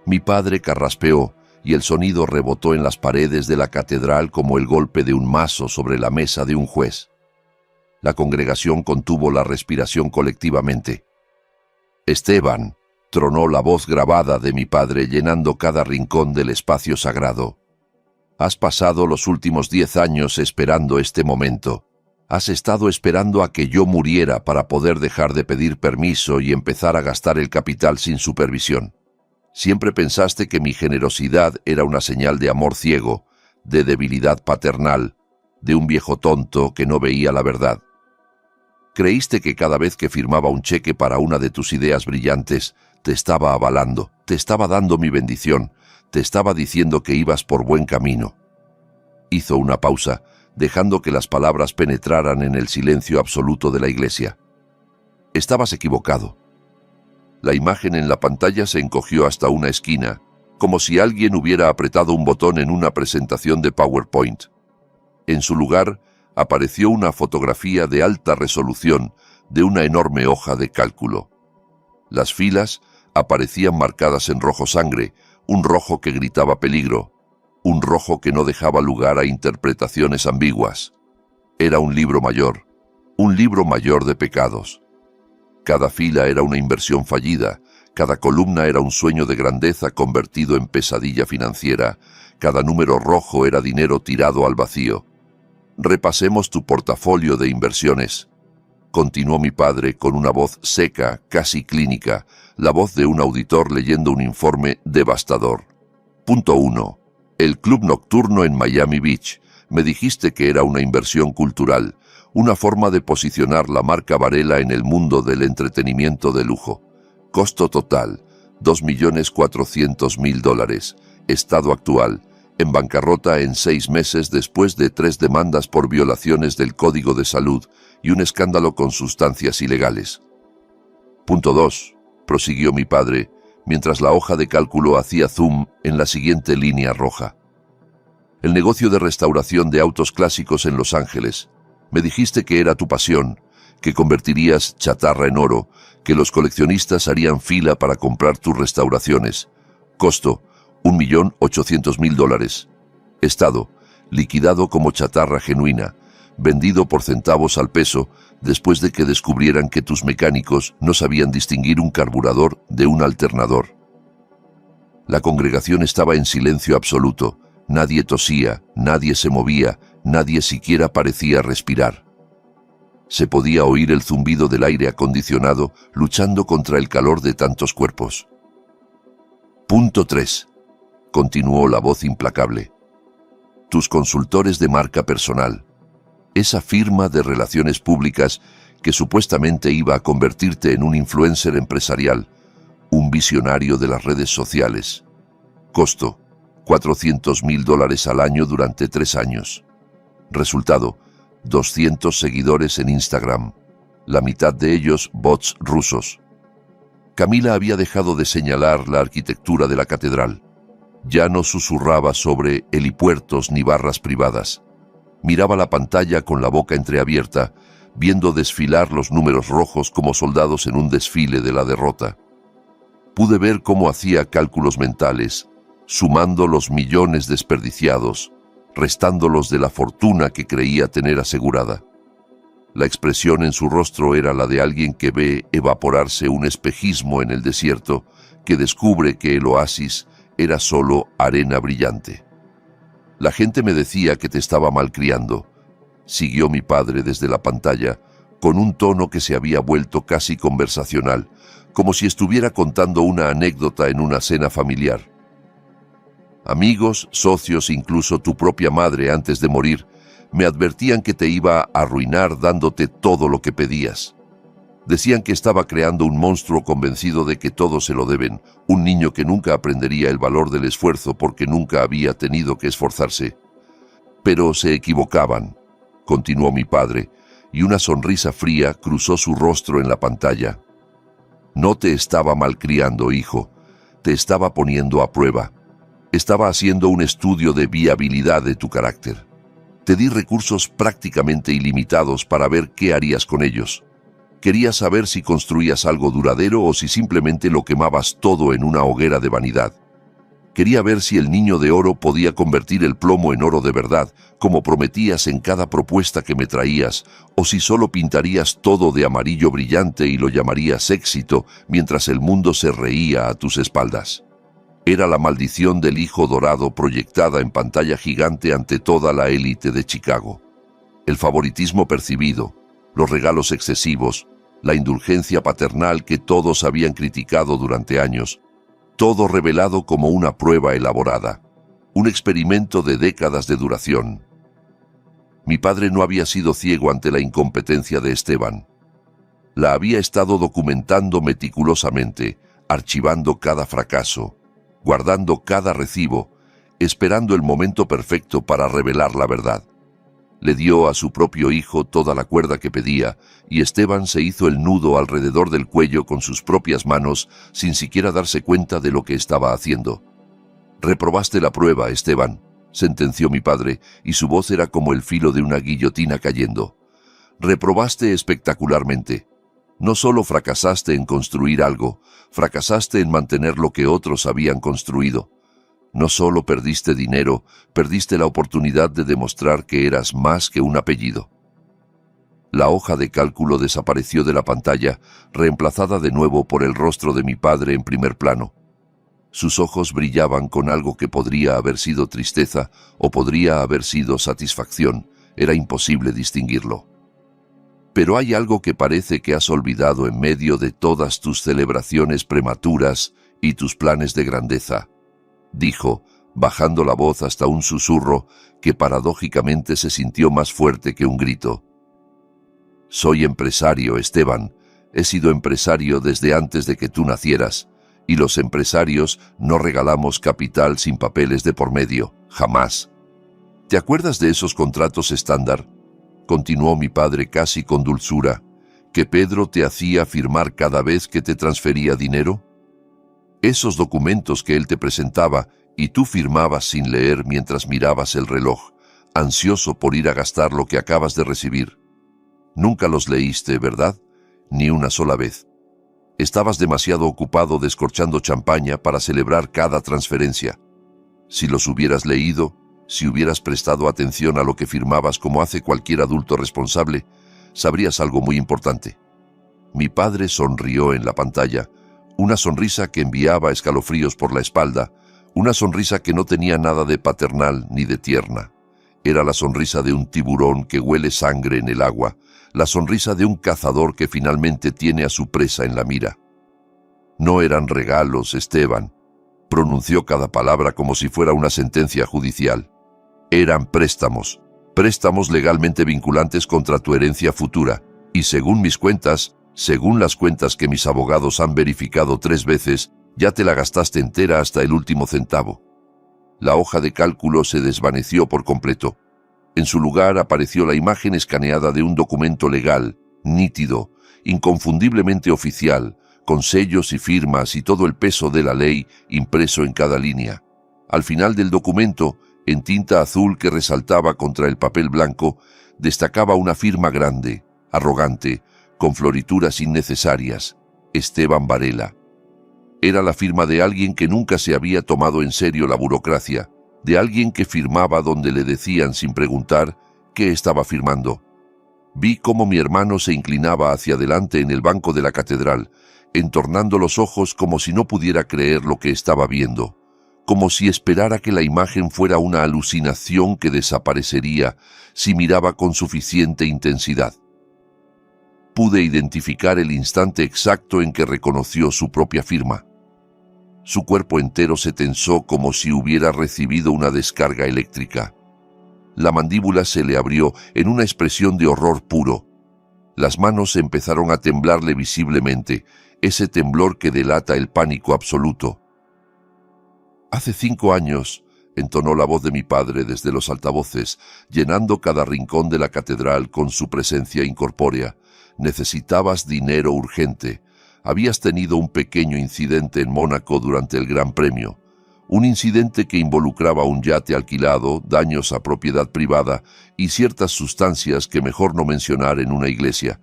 Mi padre carraspeó y el sonido rebotó en las paredes de la catedral como el golpe de un mazo sobre la mesa de un juez. La congregación contuvo la respiración colectivamente. «Esteban», tronó la voz grabada de mi padre llenando cada rincón del espacio sagrado. «Has pasado los últimos 10 años esperando este momento. Has estado esperando a que yo muriera para poder dejar de pedir permiso y empezar a gastar el capital sin supervisión. Siempre pensaste que mi generosidad era una señal de amor ciego, de debilidad paternal, de un viejo tonto que no veía la verdad. Creíste que cada vez que firmaba un cheque para una de tus ideas brillantes, te estaba avalando, te estaba dando mi bendición, te estaba diciendo que ibas por buen camino». Hizo una pausa, dejando que las palabras penetraran en el silencio absoluto de la iglesia. «Estabas equivocado». La imagen en la pantalla se encogió hasta una esquina, como si alguien hubiera apretado un botón en una presentación de PowerPoint. En su lugar, apareció una fotografía de alta resolución de una enorme hoja de cálculo. Las filas aparecían marcadas en rojo sangre, un rojo que gritaba peligro, un rojo que no dejaba lugar a interpretaciones ambiguas. Era un libro mayor de pecados. Cada fila era una inversión fallida, cada columna era un sueño de grandeza convertido en pesadilla financiera, cada número rojo era dinero tirado al vacío. «Repasemos tu portafolio de inversiones», continuó mi padre con una voz seca, casi clínica, la voz de un auditor leyendo un informe devastador. Punto 1. El club nocturno en Miami Beach. Me dijiste que era una inversión cultural, una forma de posicionar la marca Varela en el mundo del entretenimiento de lujo. Costo total, $2.400.000. Estado actual, en bancarrota en 6 meses después de 3 demandas por violaciones del Código de Salud y un escándalo con sustancias ilegales. Punto 2, prosiguió mi padre, mientras la hoja de cálculo hacía zoom en la siguiente línea roja. El negocio de restauración de autos clásicos en Los Ángeles. Me dijiste que era tu pasión, que convertirías chatarra en oro, que los coleccionistas harían fila para comprar tus restauraciones. Costo, $1.800.000. Estado, liquidado como chatarra genuina, vendido por centavos al peso después de que descubrieran que tus mecánicos no sabían distinguir un carburador de un alternador. La congregación estaba en silencio absoluto. Nadie tosía, nadie se movía, nadie siquiera parecía respirar. Se podía oír el zumbido del aire acondicionado luchando contra el calor de tantos cuerpos. Punto 3. Continuó la voz implacable. Tus consultores de marca personal. Esa firma de relaciones públicas que supuestamente iba a convertirte en un influencer empresarial, un visionario de las redes sociales. Costo, $400.000 al año durante 3 años. Resultado, 200 seguidores en Instagram, la mitad de ellos bots rusos. Camila había dejado de señalar la arquitectura de la catedral. Ya no susurraba sobre helipuertos ni barras privadas. Miraba la pantalla con la boca entreabierta, viendo desfilar los números rojos como soldados en un desfile de la derrota. Pude ver cómo hacía cálculos mentales, sumando los millones desperdiciados, restándolos de la fortuna que creía tener asegurada. La expresión en su rostro era la de alguien que ve evaporarse un espejismo en el desierto, que descubre que el oasis era solo arena brillante. La gente me decía que te estaba malcriando, siguió mi padre desde la pantalla, con un tono que se había vuelto casi conversacional, como si estuviera contando una anécdota en una cena familiar. Amigos, socios, incluso tu propia madre antes de morir, me advertían que te iba a arruinar dándote todo lo que pedías. Decían que estaba creando un monstruo convencido de que todo se lo deben, un niño que nunca aprendería el valor del esfuerzo porque nunca había tenido que esforzarse. Pero se equivocaban, continuó mi padre, y una sonrisa fría cruzó su rostro en la pantalla. No te estaba malcriando, hijo. Te estaba poniendo a prueba. Estaba haciendo un estudio de viabilidad de tu carácter. Te di recursos prácticamente ilimitados para ver qué harías con ellos. Quería saber si construías algo duradero o si simplemente lo quemabas todo en una hoguera de vanidad. Quería ver si el niño de oro podía convertir el plomo en oro de verdad, como prometías en cada propuesta que me traías, o si solo pintarías todo de amarillo brillante y lo llamarías éxito mientras el mundo se reía a tus espaldas. Era la maldición del hijo dorado proyectada en pantalla gigante ante toda la élite de Chicago. El favoritismo percibido, los regalos excesivos, la indulgencia paternal que todos habían criticado durante años, todo revelado como una prueba elaborada, un experimento de décadas de duración. Mi padre no había sido ciego ante la incompetencia de Esteban. La había estado documentando meticulosamente, archivando cada fracaso, guardando cada recibo, esperando el momento perfecto para revelar la verdad. Le dio a su propio hijo toda la cuerda que pedía, y Esteban se hizo el nudo alrededor del cuello con sus propias manos, sin siquiera darse cuenta de lo que estaba haciendo. «Reprobaste la prueba, Esteban», sentenció mi padre, y su voz era como el filo de una guillotina cayendo. «Reprobaste espectacularmente. No solo fracasaste en construir algo, fracasaste en mantener lo que otros habían construido. No solo perdiste dinero, perdiste la oportunidad de demostrar que eras más que un apellido». La hoja de cálculo desapareció de la pantalla, reemplazada de nuevo por el rostro de mi padre en primer plano. Sus ojos brillaban con algo que podría haber sido tristeza o podría haber sido satisfacción. Era imposible distinguirlo. «Pero hay algo que parece que has olvidado en medio de todas tus celebraciones prematuras y tus planes de grandeza», dijo, bajando la voz hasta un susurro que paradójicamente se sintió más fuerte que un grito. «Soy empresario, Esteban. He sido empresario desde antes de que tú nacieras, y los empresarios no regalamos capital sin papeles de por medio, jamás. ¿Te acuerdas de esos contratos estándar?», continuó mi padre casi con dulzura, «que Pedro te hacía firmar cada vez que te transfería dinero? Esos documentos que él te presentaba y tú firmabas sin leer mientras mirabas el reloj, ansioso por ir a gastar lo que acabas de recibir. Nunca los leíste, ¿verdad? Ni una sola vez. Estabas demasiado ocupado descorchando champaña para celebrar cada transferencia. Si los hubieras leído, si hubieras prestado atención a lo que firmabas como hace cualquier adulto responsable, sabrías algo muy importante». Mi padre sonrió en la pantalla, una sonrisa que enviaba escalofríos por la espalda, una sonrisa que no tenía nada de paternal ni de tierna. Era la sonrisa de un tiburón que huele sangre en el agua, la sonrisa de un cazador que finalmente tiene a su presa en la mira. «No eran regalos, Esteban», pronunció cada palabra como si fuera una sentencia judicial. «Eran préstamos, préstamos legalmente vinculantes contra tu herencia futura, y según mis cuentas, según las cuentas que mis abogados han verificado 3 veces, ya te la gastaste entera hasta el último centavo». La hoja de cálculo se desvaneció por completo. En su lugar apareció la imagen escaneada de un documento legal, nítido, inconfundiblemente oficial, con sellos y firmas y todo el peso de la ley impreso en cada línea. Al final del documento, en tinta azul que resaltaba contra el papel blanco, destacaba una firma grande, arrogante, con florituras innecesarias: Esteban Varela. Era la firma de alguien que nunca se había tomado en serio la burocracia, de alguien que firmaba donde le decían sin preguntar qué estaba firmando. Vi cómo mi hermano se inclinaba hacia adelante en el banco de la catedral, entornando los ojos como si no pudiera creer lo que estaba viendo, como si esperara que la imagen fuera una alucinación que desaparecería si miraba con suficiente intensidad. Pude identificar el instante exacto en que reconoció su propia firma. Su cuerpo entero se tensó como si hubiera recibido una descarga eléctrica. La mandíbula se le abrió en una expresión de horror puro. Las manos empezaron a temblarle visiblemente, ese temblor que delata el pánico absoluto. «Hace 5 años», entonó la voz de mi padre desde los altavoces, llenando cada rincón de la catedral con su presencia incorpórea, «necesitabas dinero urgente. Habías tenido un pequeño incidente en Mónaco durante el Gran Premio. Un incidente que involucraba un yate alquilado, daños a propiedad privada y ciertas sustancias que mejor no mencionar en una iglesia.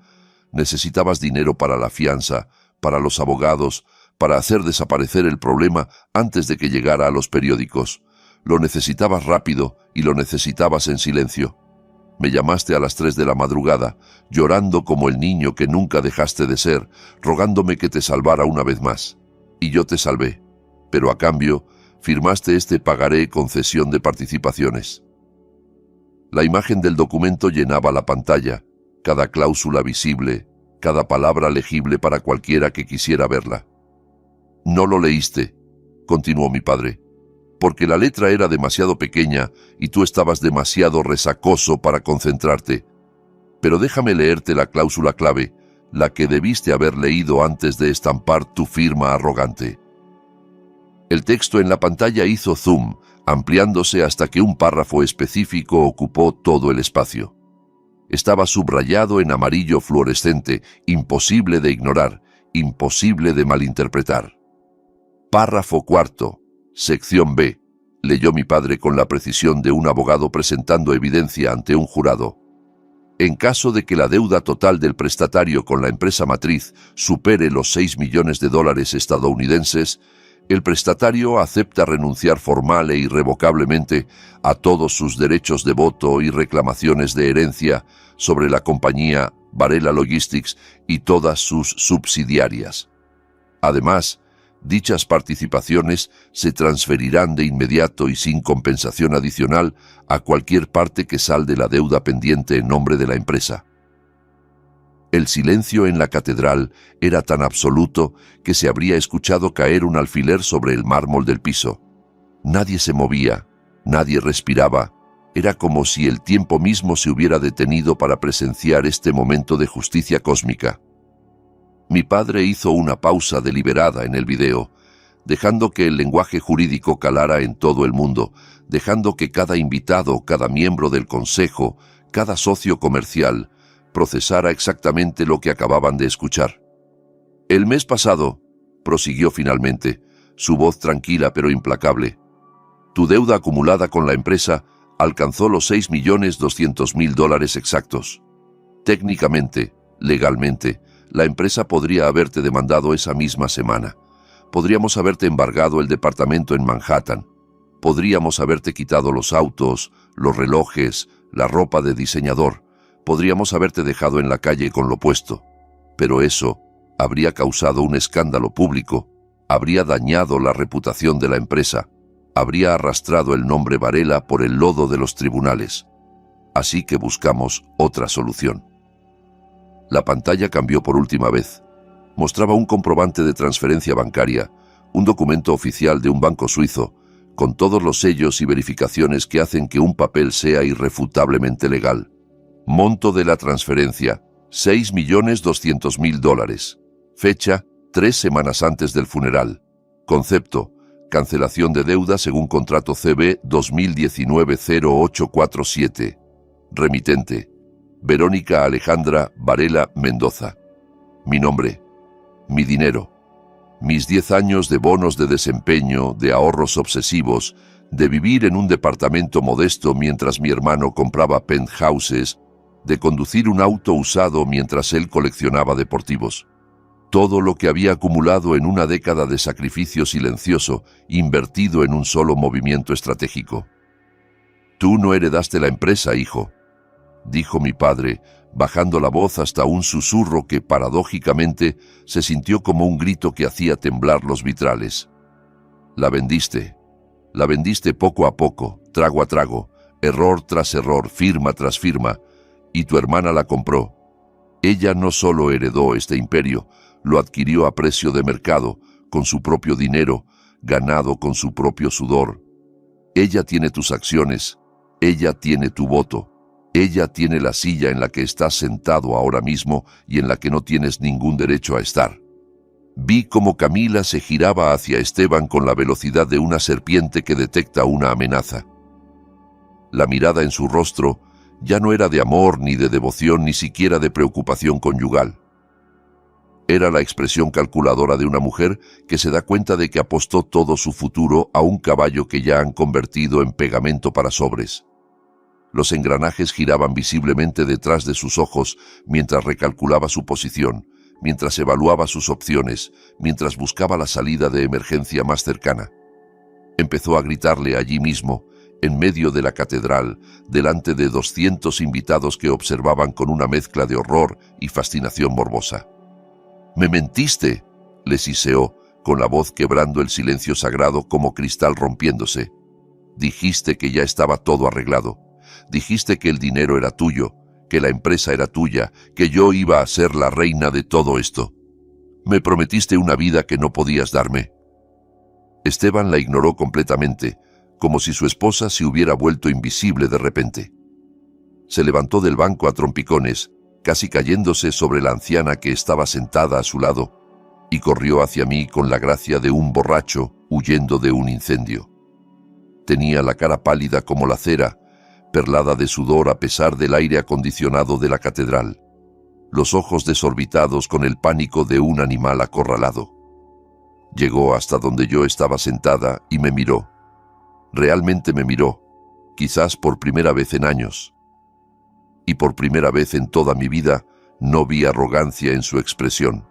Necesitabas dinero para la fianza, para los abogados, para hacer desaparecer el problema antes de que llegara a los periódicos. Lo necesitabas rápido y lo necesitabas en silencio. Me llamaste a las 3 de la madrugada, llorando como el niño que nunca dejaste de ser, rogándome que te salvara una vez más. Y yo te salvé. Pero a cambio, firmaste este pagaré concesión de participaciones. La imagen del documento llenaba la pantalla, cada cláusula visible, cada palabra legible para cualquiera que quisiera verla. No lo leíste, continuó mi padre, porque la letra era demasiado pequeña y tú estabas demasiado resacoso para concentrarte. Pero déjame leerte la cláusula clave, la que debiste haber leído antes de estampar tu firma arrogante. El texto en la pantalla hizo zoom, ampliándose hasta que un párrafo específico ocupó todo el espacio. Estaba subrayado en amarillo fluorescente, imposible de ignorar, imposible de malinterpretar. Párrafo cuarto, sección B, leyó mi padre con la precisión de un abogado presentando evidencia ante un jurado. En caso de que la deuda total del prestatario con la empresa matriz supere los 6 millones de dólares estadounidenses, el prestatario acepta renunciar formal e irrevocablemente a todos sus derechos de voto y reclamaciones de herencia sobre la compañía Varela Logistics y todas sus subsidiarias. Además, dichas participaciones se transferirán de inmediato y sin compensación adicional a cualquier parte que salde la deuda pendiente en nombre de la empresa. El silencio en la catedral era tan absoluto que se habría escuchado caer un alfiler sobre el mármol del piso. Nadie se movía, nadie respiraba. Era como si el tiempo mismo se hubiera detenido para presenciar este momento de justicia cósmica. Mi padre hizo una pausa deliberada en el video, dejando que el lenguaje jurídico calara en todo el mundo, dejando que cada invitado, cada miembro del consejo, cada socio comercial, procesara exactamente lo que acababan de escuchar. El mes pasado, prosiguió finalmente, su voz tranquila pero implacable, tu deuda acumulada con la empresa alcanzó los $6.200.000 exactos. Técnicamente, legalmente, la empresa podría haberte demandado esa misma semana. Podríamos haberte embargado el departamento en Manhattan. Podríamos haberte quitado los autos, los relojes, la ropa de diseñador. Podríamos haberte dejado en la calle con lo puesto. Pero eso habría causado un escándalo público, habría dañado la reputación de la empresa, habría arrastrado el nombre Varela por el lodo de los tribunales. Así que buscamos otra solución. La pantalla cambió por última vez. Mostraba un comprobante de transferencia bancaria, un documento oficial de un banco suizo, con todos los sellos y verificaciones que hacen que un papel sea irrefutablemente legal. Monto de la transferencia, $6.200.000. Fecha, 3 semanas antes del funeral. Concepto, cancelación de deuda según contrato CB 2019-0847. Remitente, Verónica Alejandra Varela Mendoza. Mi nombre, mi dinero, mis 10 años de bonos de desempeño, de ahorros obsesivos, de vivir en un departamento modesto mientras mi hermano compraba penthouses, de conducir un auto usado mientras él coleccionaba deportivos. Todo lo que había acumulado en una década de sacrificio silencioso, invertido en un solo movimiento estratégico. Tú no heredaste la empresa, hijo, dijo mi padre, bajando la voz hasta un susurro que, paradójicamente, se sintió como un grito que hacía temblar los vitrales. La vendiste poco a poco, trago a trago, error tras error, firma tras firma, y tu hermana la compró. Ella no solo heredó este imperio, lo adquirió a precio de mercado, con su propio dinero, ganado con su propio sudor. Ella tiene tus acciones, ella tiene tu voto, ella tiene la silla en la que estás sentado ahora mismo y en la que no tienes ningún derecho a estar. Vi cómo Camila se giraba hacia Esteban con la velocidad de una serpiente que detecta una amenaza. La mirada en su rostro ya no era de amor, ni de devoción, ni siquiera de preocupación conyugal. Era la expresión calculadora de una mujer que se da cuenta de que apostó todo su futuro a un caballo que ya han convertido en pegamento para sobres. Los engranajes giraban visiblemente detrás de sus ojos mientras recalculaba su posición, mientras evaluaba sus opciones, mientras buscaba la salida de emergencia más cercana. Empezó a gritarle allí mismo, en medio de la catedral, delante de 200 invitados que observaban con una mezcla de horror y fascinación morbosa. «¡Me mentiste!», le siseó, con la voz quebrando el silencio sagrado como cristal rompiéndose. «Dijiste que ya estaba todo arreglado. Dijiste que el dinero era tuyo, que la empresa era tuya, que yo iba a ser la reina de todo esto. Me prometiste una vida que no podías darme». Esteban la ignoró completamente, como si su esposa se hubiera vuelto invisible de repente. Se levantó del banco a trompicones, casi cayéndose sobre la anciana que estaba sentada a su lado, y corrió hacia mí con la gracia de un borracho huyendo de un incendio. Tenía la cara pálida como la cera, perlada de sudor a pesar del aire acondicionado de la catedral, los ojos desorbitados con el pánico de un animal acorralado. Llegó hasta donde yo estaba sentada y me miró. Realmente me miró, quizás por primera vez en años. Y por primera vez en toda mi vida no vi arrogancia en su expresión.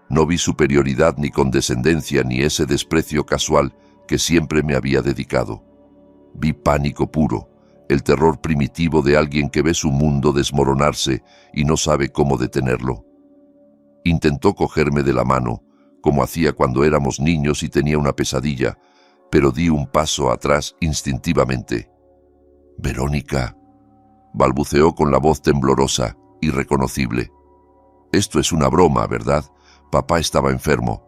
No vi superioridad ni condescendencia ni ese desprecio casual que siempre me había dedicado. Vi pánico puro, el terror primitivo de alguien que ve su mundo desmoronarse y no sabe cómo detenerlo. Intentó cogerme de la mano, como hacía cuando éramos niños y tenía una pesadilla, pero di un paso atrás instintivamente. «Verónica», balbuceó con la voz temblorosa, irreconocible. «Esto es una broma, ¿verdad? Papá estaba enfermo.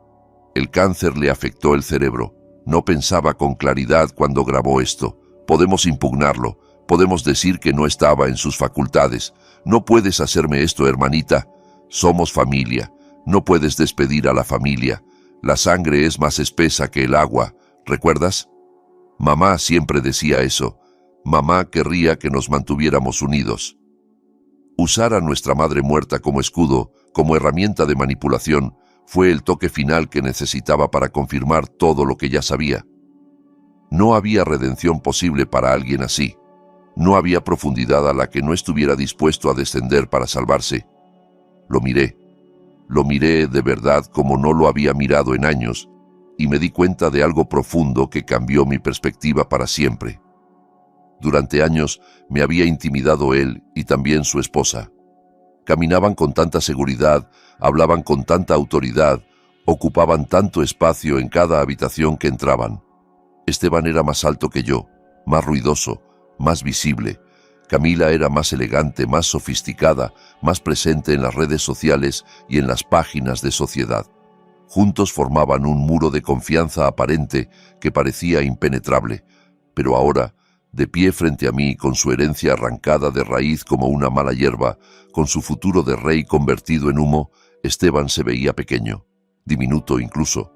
El cáncer le afectó el cerebro. No pensaba con claridad cuando grabó esto. Podemos impugnarlo. Podemos decir que no estaba en sus facultades. No puedes hacerme esto, hermanita. Somos familia. No puedes despedir a la familia. La sangre es más espesa que el agua. ¿Recuerdas? Mamá siempre decía eso. Mamá querría que nos mantuviéramos unidos». Usar a nuestra madre muerta como escudo, como herramienta de manipulación, fue el toque final que necesitaba para confirmar todo lo que ya sabía. No había redención posible para alguien así. No había profundidad a la que no estuviera dispuesto a descender para salvarse. Lo miré de verdad como no lo había mirado en años, y me di cuenta de algo profundo que cambió mi perspectiva para siempre. Durante años me había intimidado él y también su esposa. Caminaban con tanta seguridad, hablaban con tanta autoridad, ocupaban tanto espacio en cada habitación que entraban. Esteban era más alto que yo, más ruidoso, más visible. Camila era más elegante, más sofisticada, más presente en las redes sociales y en las páginas de sociedad. Juntos formaban un muro de confianza aparente que parecía impenetrable, pero ahora, de pie frente a mí, con su herencia arrancada de raíz como una mala hierba, con su futuro de rey convertido en humo, Esteban se veía pequeño, diminuto incluso.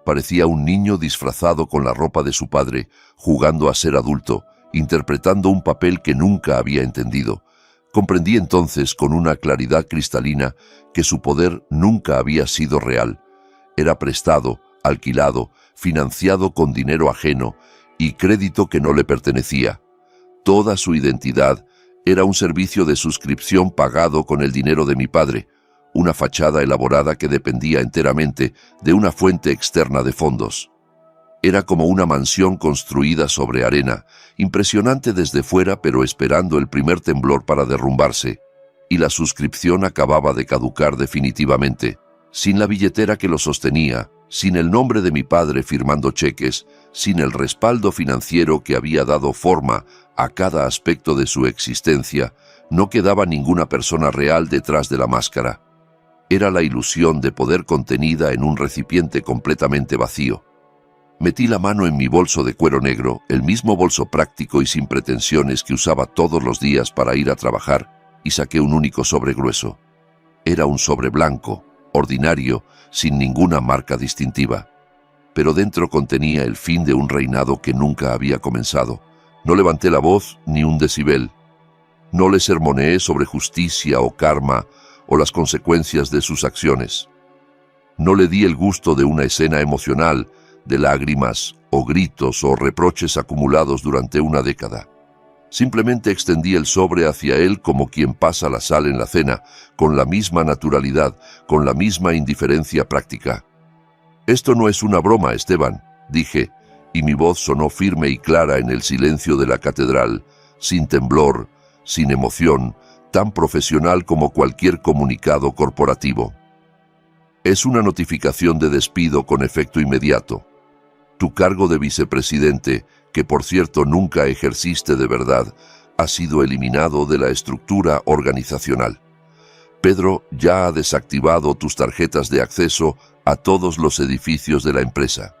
Parecía un niño disfrazado con la ropa de su padre, jugando a ser adulto, interpretando un papel que nunca había entendido. Comprendí entonces con una claridad cristalina que su poder nunca había sido real. Era prestado, alquilado, financiado con dinero ajeno y crédito que no le pertenecía. Toda su identidad era un servicio de suscripción pagado con el dinero de mi padre, una fachada elaborada que dependía enteramente de una fuente externa de fondos. Era como una mansión construida sobre arena, impresionante desde fuera pero esperando el primer temblor para derrumbarse, y la suscripción acababa de caducar definitivamente, sin la billetera que lo sostenía, sin el nombre de mi padre firmando cheques, sin el respaldo financiero que había dado forma a cada aspecto de su existencia. No quedaba ninguna persona real detrás de la máscara. Era la ilusión de poder contenida en un recipiente completamente vacío. Metí la mano en mi bolso de cuero negro, el mismo bolso práctico y sin pretensiones que usaba todos los días para ir a trabajar, y saqué un único sobre grueso. Era un sobre blanco, ordinario, sin ninguna marca distintiva. Pero dentro contenía el fin de un reinado que nunca había comenzado. No levanté la voz ni un decibel. No le sermoneé sobre justicia o karma o las consecuencias de sus acciones. No le di el gusto de una escena emocional, de lágrimas, o gritos, o reproches acumulados durante una década. Simplemente extendí el sobre hacia él como quien pasa la sal en la cena, con la misma naturalidad, con la misma indiferencia práctica. «Esto no es una broma, Esteban», dije, y mi voz sonó firme y clara en el silencio de la catedral, sin temblor, sin emoción, tan profesional como cualquier comunicado corporativo. «Es una notificación de despido con efecto inmediato. Tu cargo de vicepresidente, que por cierto nunca ejerciste de verdad, ha sido eliminado de la estructura organizacional. Pedro ya ha desactivado tus tarjetas de acceso a todos los edificios de la empresa.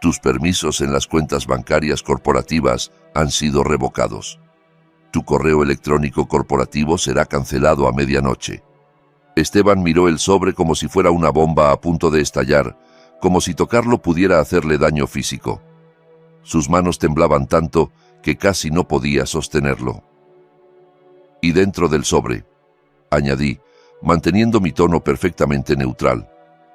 Tus permisos en las cuentas bancarias corporativas han sido revocados. Tu correo electrónico corporativo será cancelado a medianoche». Esteban miró el sobre como si fuera una bomba a punto de estallar, como si tocarlo pudiera hacerle daño físico. Sus manos temblaban tanto que casi no podía sostenerlo. «Y dentro del sobre», añadí, manteniendo mi tono perfectamente neutral,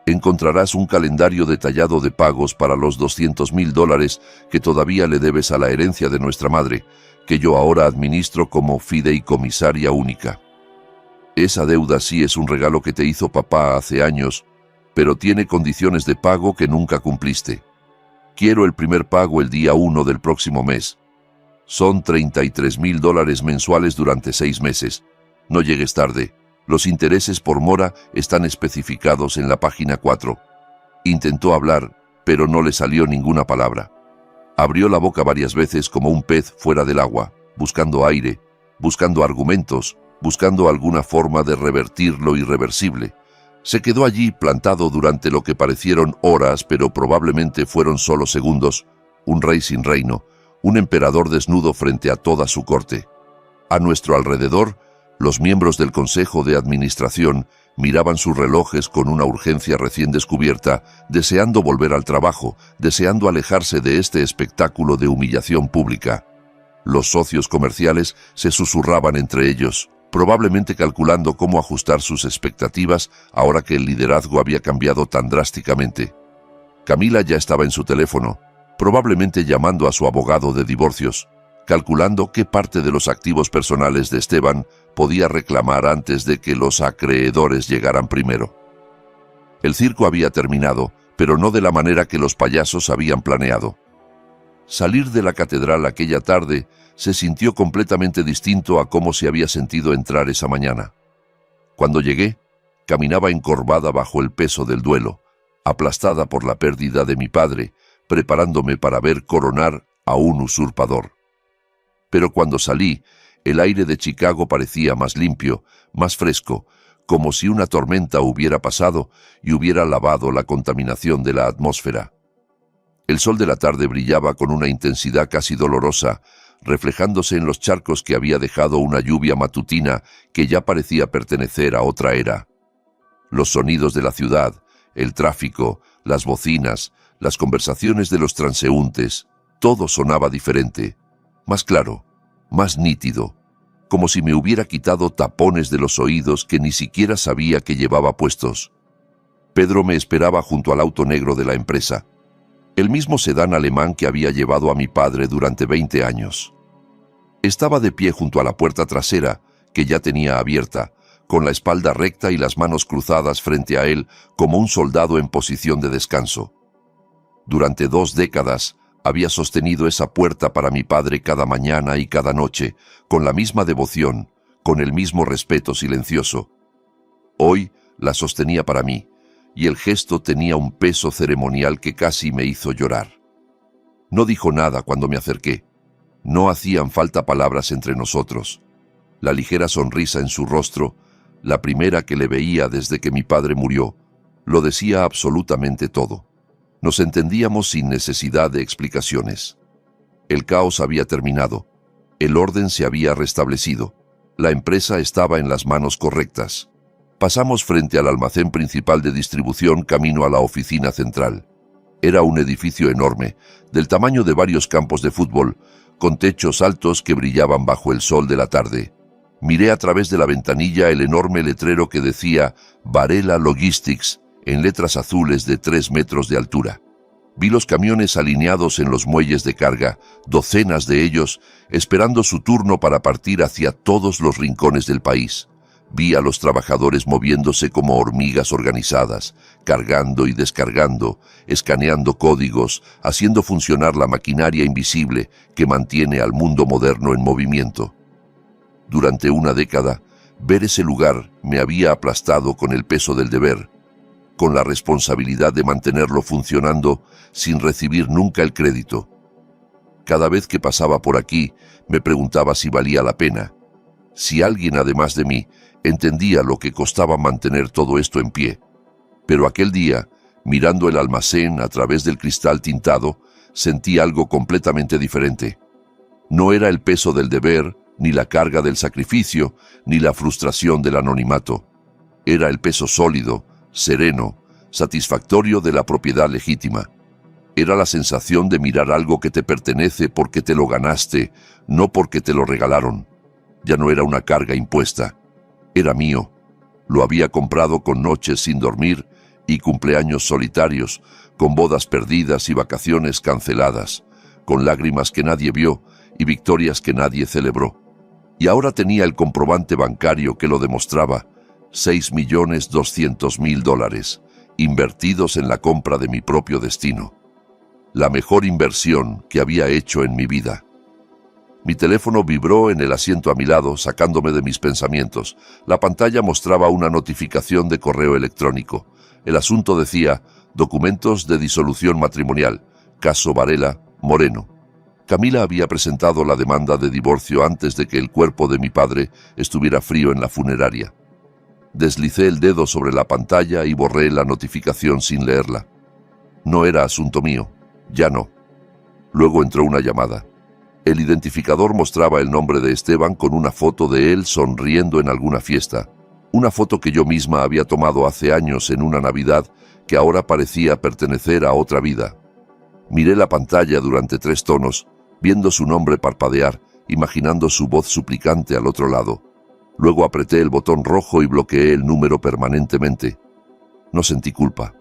«encontrarás un calendario detallado de pagos para los $200,000 que todavía le debes a la herencia de nuestra madre, que yo ahora administro como fideicomisaria única. Esa deuda sí es un regalo que te hizo papá hace años, pero tiene condiciones de pago que nunca cumpliste. Quiero el primer pago el día 1 del próximo mes. Son $33,000 mensuales durante 6 meses. No llegues tarde. Los intereses por mora están especificados en la página 4. Intentó hablar, pero no le salió ninguna palabra. Abrió la boca varias veces como un pez fuera del agua, buscando aire, buscando argumentos, buscando alguna forma de revertir lo irreversible. Se quedó allí plantado durante lo que parecieron horas, pero probablemente fueron solo segundos, un rey sin reino, un emperador desnudo frente a toda su corte. A nuestro alrededor, los miembros del Consejo de Administración miraban sus relojes con una urgencia recién descubierta, deseando volver al trabajo, deseando alejarse de este espectáculo de humillación pública. Los socios comerciales se susurraban entre ellos, probablemente calculando cómo ajustar sus expectativas ahora que el liderazgo había cambiado tan drásticamente. Camila ya estaba en su teléfono, probablemente llamando a su abogado de divorcios, calculando qué parte de los activos personales de Esteban podía reclamar antes de que los acreedores llegaran primero. El circo había terminado, pero no de la manera que los payasos habían planeado. Salir de la catedral aquella tarde se sintió completamente distinto a cómo se había sentido entrar esa mañana. Cuando llegué, caminaba encorvada bajo el peso del duelo, aplastada por la pérdida de mi padre, preparándome para ver coronar a un usurpador. Pero cuando salí, el aire de Chicago parecía más limpio, más fresco, como si una tormenta hubiera pasado y hubiera lavado la contaminación de la atmósfera. El sol de la tarde brillaba con una intensidad casi dolorosa, reflejándose en los charcos que había dejado una lluvia matutina que ya parecía pertenecer a otra era. Los sonidos de la ciudad, el tráfico, las bocinas, las conversaciones de los transeúntes, todo sonaba diferente, más claro, más nítido, como si me hubiera quitado tapones de los oídos que ni siquiera sabía que llevaba puestos. Pedro me esperaba junto al auto negro de la empresa, el mismo sedán alemán que había llevado a mi padre durante 20 años. Estaba de pie junto a la puerta trasera, que ya tenía abierta, con la espalda recta y las manos cruzadas frente a él como un soldado en posición de descanso. Durante 2 décadas había sostenido esa puerta para mi padre cada mañana y cada noche, con la misma devoción, con el mismo respeto silencioso. Hoy la sostenía para mí, y el gesto tenía un peso ceremonial que casi me hizo llorar. No dijo nada cuando me acerqué. No hacían falta palabras entre nosotros. La ligera sonrisa en su rostro, la primera que le veía desde que mi padre murió, lo decía absolutamente todo. Nos entendíamos sin necesidad de explicaciones. El caos había terminado. El orden se había restablecido. La empresa estaba en las manos correctas. Pasamos frente al almacén principal de distribución camino a la oficina central. Era un edificio enorme, del tamaño de varios campos de fútbol, con techos altos que brillaban bajo el sol de la tarde. Miré a través de la ventanilla el enorme letrero que decía Varela Logistics en letras azules de 3 metros de altura. Vi los camiones alineados en los muelles de carga, docenas de ellos, esperando su turno para partir hacia todos los rincones del país. Vi a los trabajadores moviéndose como hormigas organizadas, cargando y descargando, escaneando códigos, haciendo funcionar la maquinaria invisible que mantiene al mundo moderno en movimiento. Durante una década, ver ese lugar me había aplastado con el peso del deber, con la responsabilidad de mantenerlo funcionando sin recibir nunca el crédito. Cada vez que pasaba por aquí, me preguntaba si valía la pena, si alguien además de mí entendía lo que costaba mantener todo esto en pie. Pero aquel día, mirando el almacén a través del cristal tintado, sentí algo completamente diferente. No era el peso del deber, ni la carga del sacrificio, ni la frustración del anonimato. Era el peso sólido, sereno, satisfactorio de la propiedad legítima. Era la sensación de mirar algo que te pertenece porque te lo ganaste, no porque te lo regalaron. Ya no era una carga impuesta. Era mío. Lo había comprado con noches sin dormir y cumpleaños solitarios, con bodas perdidas y vacaciones canceladas, con lágrimas que nadie vio y victorias que nadie celebró. Y ahora tenía el comprobante bancario que lo demostraba, $6.200.000, invertidos en la compra de mi propio destino. La mejor inversión que había hecho en mi vida. Mi teléfono vibró en el asiento a mi lado, sacándome de mis pensamientos. La pantalla mostraba una notificación de correo electrónico. El asunto decía, documentos de disolución matrimonial, caso Varela, Moreno. Camila había presentado la demanda de divorcio antes de que el cuerpo de mi padre estuviera frío en la funeraria. Deslicé el dedo sobre la pantalla y borré la notificación sin leerla. No era asunto mío, ya no. Luego entró una llamada. El identificador mostraba el nombre de Esteban con una foto de él sonriendo en alguna fiesta. Una foto que yo misma había tomado hace años en una Navidad que ahora parecía pertenecer a otra vida. Miré la pantalla durante 3 tonos, viendo su nombre parpadear, imaginando su voz suplicante al otro lado. Luego apreté el botón rojo y bloqueé el número permanentemente. No sentí culpa.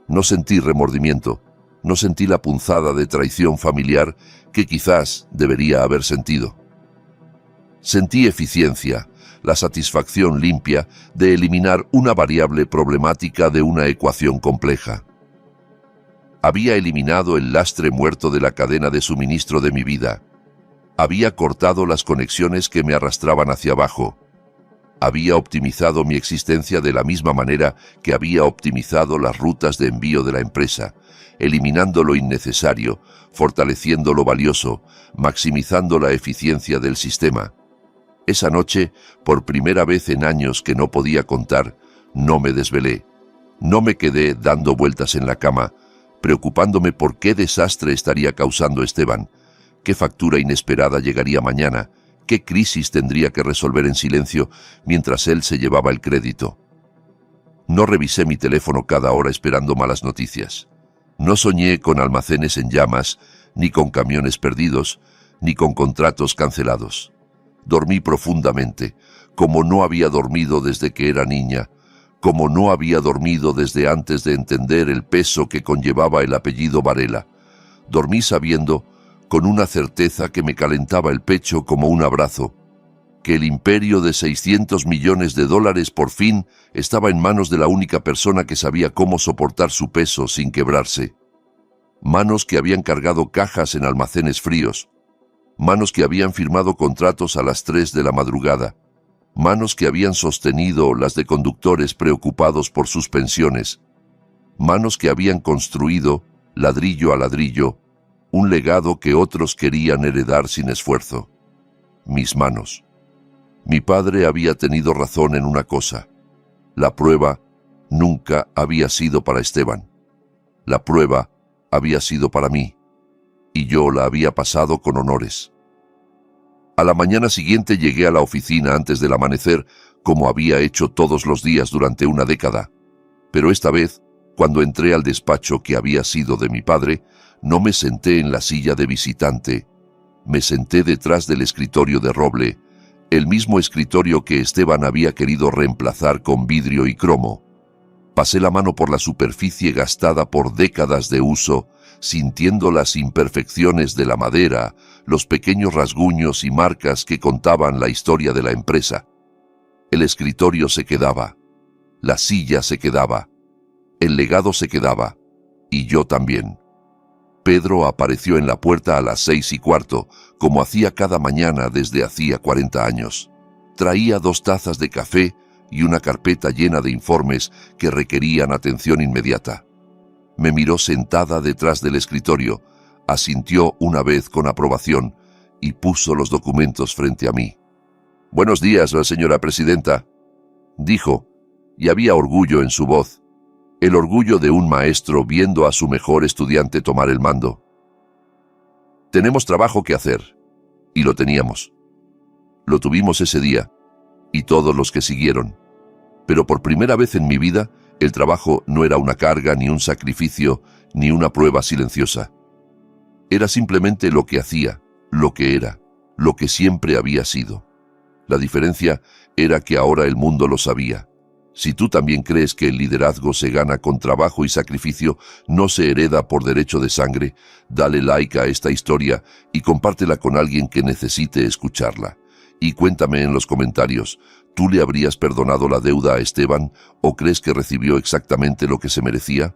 No sentí remordimiento. No sentí la punzada de traición familiar que quizás debería haber sentido. Sentí eficiencia, la satisfacción limpia de eliminar una variable problemática de una ecuación compleja. Había eliminado el lastre muerto de la cadena de suministro de mi vida. Había cortado las conexiones que me arrastraban hacia abajo. Había optimizado mi existencia de la misma manera que había optimizado las rutas de envío de la empresa, eliminando lo innecesario, fortaleciendo lo valioso, maximizando la eficiencia del sistema. Esa noche, por primera vez en años que no podía contar, no me desvelé. No me quedé dando vueltas en la cama, preocupándome por qué desastre estaría causando Esteban, qué factura inesperada llegaría mañana, qué crisis tendría que resolver en silencio mientras él se llevaba el crédito. No revisé mi teléfono cada hora esperando malas noticias. No soñé con almacenes en llamas, ni con camiones perdidos, ni con contratos cancelados. Dormí profundamente, como no había dormido desde que era niña, como no había dormido desde antes de entender el peso que conllevaba el apellido Varela. Dormí sabiendo, con una certeza que me calentaba el pecho como un abrazo, que el imperio de $600 millones por fin estaba en manos de la única persona que sabía cómo soportar su peso sin quebrarse. Manos que habían cargado cajas en almacenes fríos, manos que habían firmado contratos a las 3 de la madrugada, manos que habían sostenido las de conductores preocupados por sus pensiones, manos que habían construido, ladrillo a ladrillo, un legado que otros querían heredar sin esfuerzo. Mis manos. Mi padre había tenido razón en una cosa. La prueba nunca había sido para Esteban. La prueba había sido para mí, y yo la había pasado con honores. A la mañana siguiente llegué a la oficina antes del amanecer, como había hecho todos los días durante una década. Pero esta vez, cuando entré al despacho que había sido de mi padre, no me senté en la silla de visitante. Me senté detrás del escritorio de roble, el mismo escritorio que Esteban había querido reemplazar con vidrio y cromo. Pasé la mano por la superficie gastada por décadas de uso, sintiendo las imperfecciones de la madera, los pequeños rasguños y marcas que contaban la historia de la empresa. El escritorio se quedaba, la silla se quedaba, el legado se quedaba, y yo también. Pedro apareció en la puerta a las 6:15, como hacía cada mañana desde hacía 40 años. Traía 2 tazas de café y una carpeta llena de informes que requerían atención inmediata. Me miró sentada detrás del escritorio, asintió una vez con aprobación y puso los documentos frente a mí. «Buenos días, señora presidenta», dijo, y había orgullo en su voz, el orgullo de un maestro viendo a su mejor estudiante tomar el mando. «Tenemos trabajo que hacer», y lo teníamos. Lo tuvimos ese día, y todos los que siguieron. Pero por primera vez en mi vida, el trabajo no era una carga, ni un sacrificio, ni una prueba silenciosa. Era simplemente lo que hacía, lo que era, lo que siempre había sido. La diferencia era que ahora el mundo lo sabía. Si tú también crees que el liderazgo se gana con trabajo y sacrificio, no se hereda por derecho de sangre, dale like a esta historia y compártela con alguien que necesite escucharla. Y cuéntame en los comentarios, ¿tú le habrías perdonado la deuda a Esteban o crees que recibió exactamente lo que se merecía?